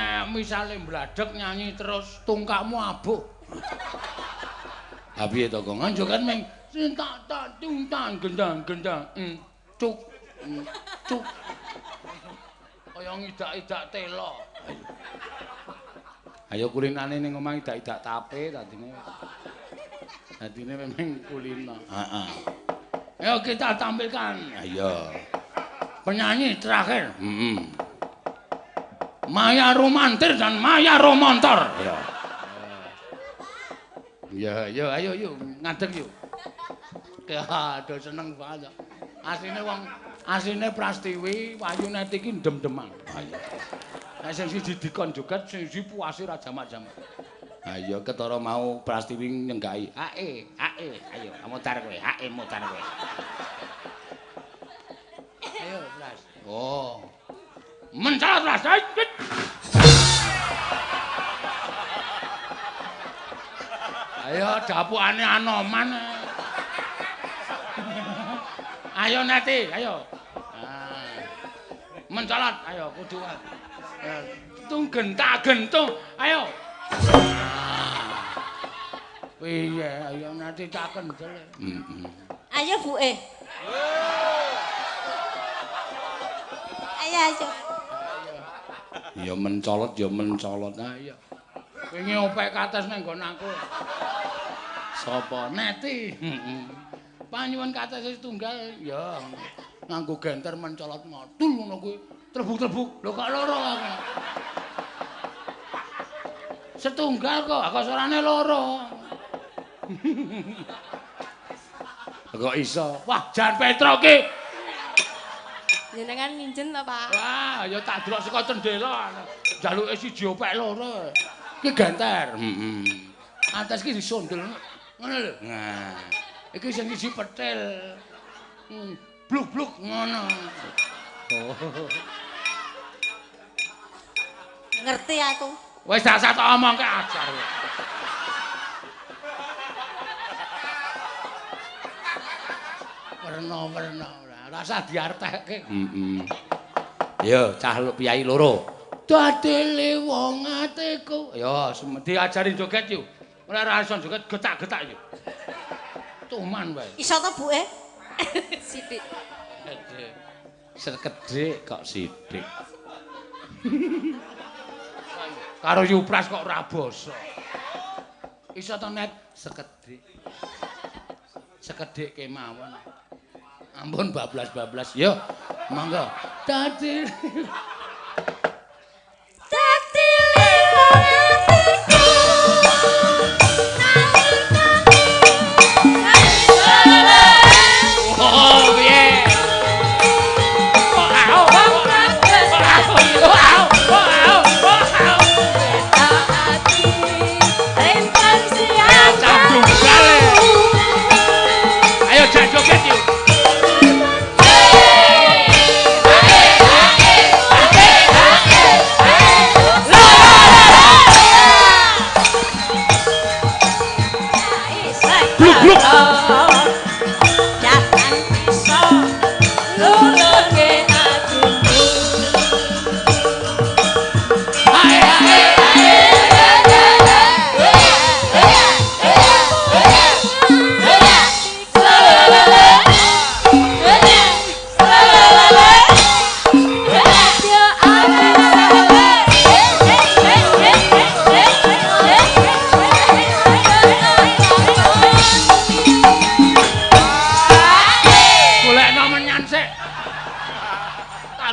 nek misale mbladek nyanyi terus tungkakmu abuh. Ha piye to, Gong? Anjo kan meng tak tak tungtang gendang-gendang. Cuk. Cuk. Kaya ngidak-idak telo. Ayo kulinane ning omah idak-idak tape dadine. Dadine memang kulino. Heeh. Ayo kita tampilkan. Ayo. Penyanyi terakhir. Maya Romantir dan Maya Romontor. Ya, ya, ayo yuk, ngadeg yuk. Ya, aduh seneng banget. Asline Prastiwi, Wayune iki dem-demang. Ayo. Nek sing siji dikon joget, sing siji puase ra jamak-jamak. Ayo ketara mau Prastiwi nyenggaki. Ae, ayo mutar kowe, mutar kowe. Ayo, Pras. Oh. Mencalat, Pras. Ayo dapukane Anoman. Ayo Neti, ayo. Mencalat, ayo kudu. Tung gentak-gentung, ayo. Piye, ayo Neti tak kendel. Ayo Buke. Ayo. Ya mencolot, ayo. Wingi opek kates nang nggon aku. Sapa? Neti. Panyuwun kates setunggal ya nganggo genter mencolot ngotul ngono kuwi. Trebuk-trebuk. Lho kok loro aku. Setunggal kok, aku sorane loro. Kok iso? Wah, Jan Petro ki. Jenengan minjen to, Pak? Wah, ya tak delok saka cendela. Jaluke siji opek loro. Ki genter. Atas ki disondel. Ngono lho. Nah, iki sing siji petil. Bluk-bluk ngono. Ngerti aku. Wis dak sak omongke ajar. Werna-werna rasa diartekke. Yo, cah piyai loro. Dadele wong atiku. Yo, diajari joget yo. Ora ra iso joget getak-getak yo. Tuman wae. Iso to, Buke? Sithik. Sekedhik kok sithik. Karo Yupras kok ora basa. Iso to Net sekedhik. Sekedhik kemawon. Ampun bablas-bablas. Yo, monggo. Dadi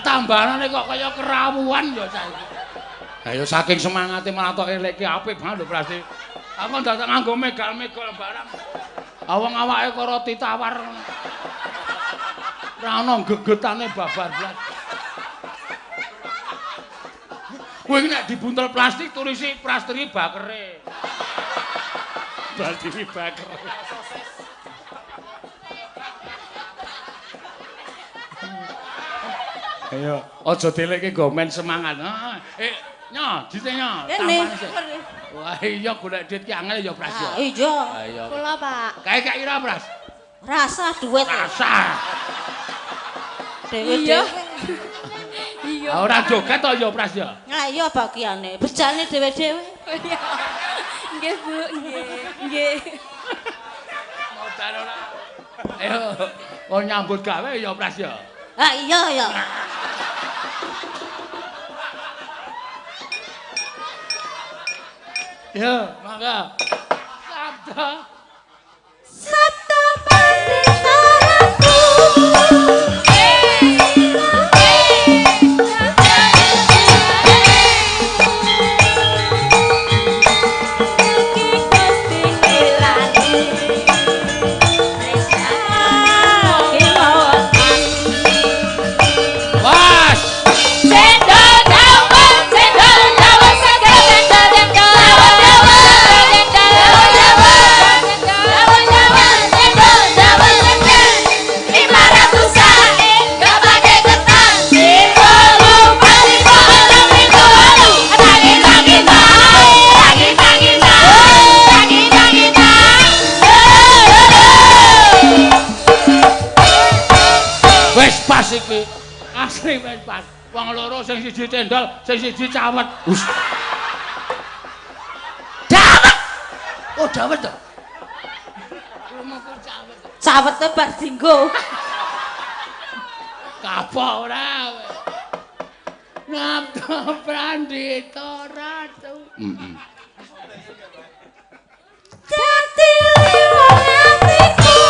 tambanane kok kaya kerawuan ya saiki. Ayo saking semangate malah tok eleke apik banget lho Pras. Aku ndak nganggo megal-megal barang. Awang awake karo ditawar. Ora ana gegetane babar blas. Kowe nek dibuntel plastik tulisi Prastri Bakere. Prastri Bakere. Ayo, aja deleke gomen semangat. Nyo, dite nyo. Kene. Wah, iya golek duit ki angel ya, Pras ya. Iya. Ayo. Kula, Pak. Kae kak ira, Pras? Rasa duit. Rasa. Dewe-dewe. Iya Ora joget to ya Pras ya. Nah iya bagiane, bejane dhewe-dhewe. Nggih, Bu, nggih. Nggih. Modal ora. Ayo, kon nyambut gawe ya Pras ya. Ah iya ya. Ya, mangga. Sabda. Sabda panditaranku. Pas iki. Asli wis pas. Wong loro sing siji cendol, sing siji cawet. Hus. Cawet. Oh, cawet to. Rumahku cawet. Cawete bar dinggo. Kapok ora. Ngapto Prandita Ratu. Heeh. Dadi wong atiku.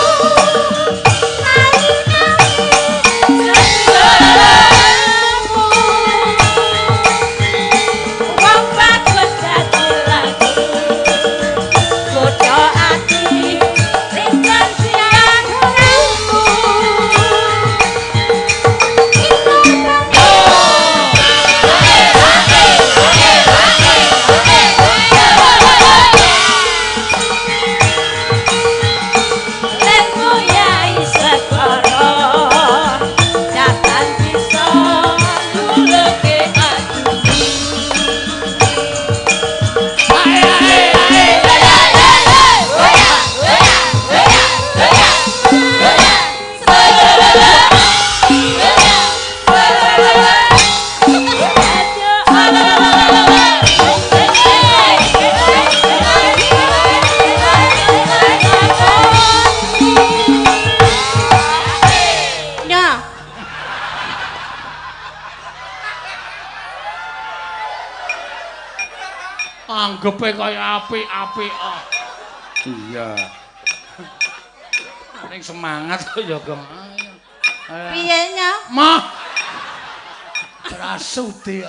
Anggepe kaya apik-apik kok. Iya. Ning semangat kok ya, Gong. Piye nya? Mah. Ora sudi.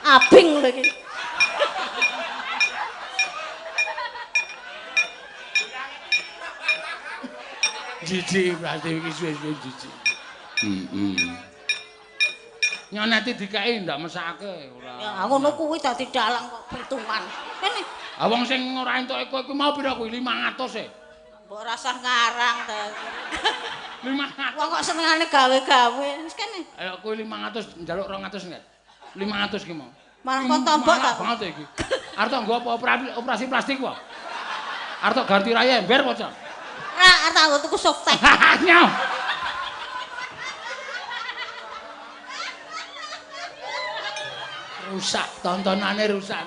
Abing lho iki. Jijik berarti iki suwe-suwe jijik. Nyoneti dikai ndak mesake ora. Ya ngono kuwi dadi dalang kok perhitungan. Kene. Ah wong sing ora entuk iku mau pira kuwi 500 e. Mbok rasah ngarang ta. 500. Wong kok senengane gawe-gawe. Wis kene. Ayo kuwi 500 njaluk 200 nggak? 500 ki mau. Malah kon tombok ta. Banget iki. Arep nggo apa operasi plastik wae. Arep ganti raya ember apa, Cak? Ora arep tak tuku softtek. Nyau. Rusak, tontonane rusak.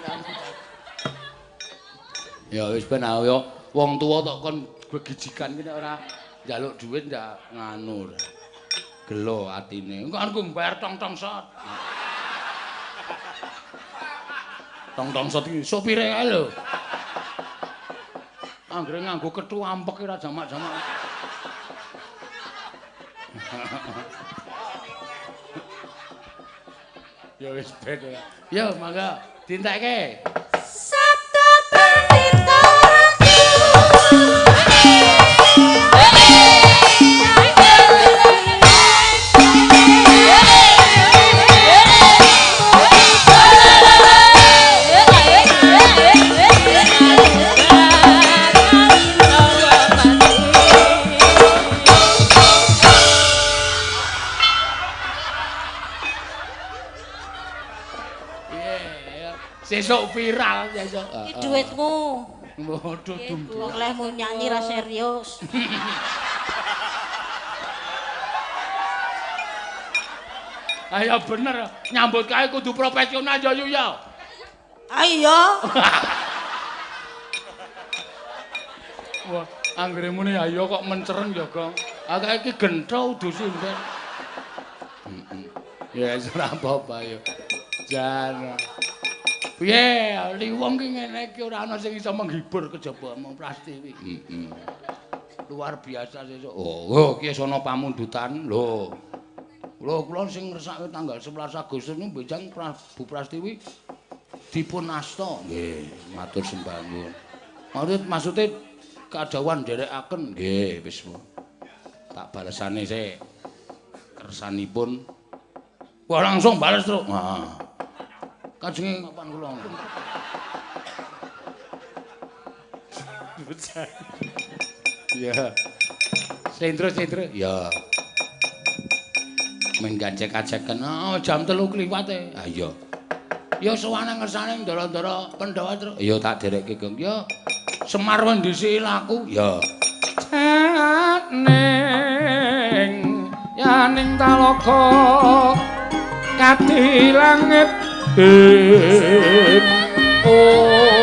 Ya wis ben ayo wong tuwa tok kon gegijikan ki nek ora njaluk dhuwit ndak nganu. Gelo atine. Engko arep mbayar tong-tong sot. Tong-tong sot iki sopire kae lho. Anggere nganggo kethu ampek ora jamak-jamak. Ya wis ben ya. Yo mangga dintekke. Sabda panditaranku. Sesuk viral sesuk. Iki dhuwitmu. Waduh dum. Wong lehmu nyanyi ra serius. Ayo bener, nyambut kae kudu profesional ya yu ya. Ayo. Wah, anggere muni ayo kok mencereng ya, Gong. Akeh iki gentho udu sinden. Ya ora apa-apa ya. Jan. Piye, Liwong ki ngene iki ora ana sing iso menghibur kejaba mong Prastiwi. Luar biasa sesuk. Oh, ki sono pamundutan. Lho. Kula sing ngresake tanggal 11 Agustus niku mbejang Bu Prastiwi dipun asta. Nggih, matur sembah nuwun. Maksude keadawan nderekaken nggih wis. Tak balesane sik. Kersanipun. Wah langsung bales terus. Heeh. Kajenge kapan kula? Ya. Sentro. Ya. Men gajek-gajeken. Oh, jam 3 kliwat e. Ha iya. Ya sowane ngersane ndara-ndara Pandhawa terus. Ya tak derekke, Gong. Ya Semar wendisi laku. Ya. Ning yaning talaga kati langit oh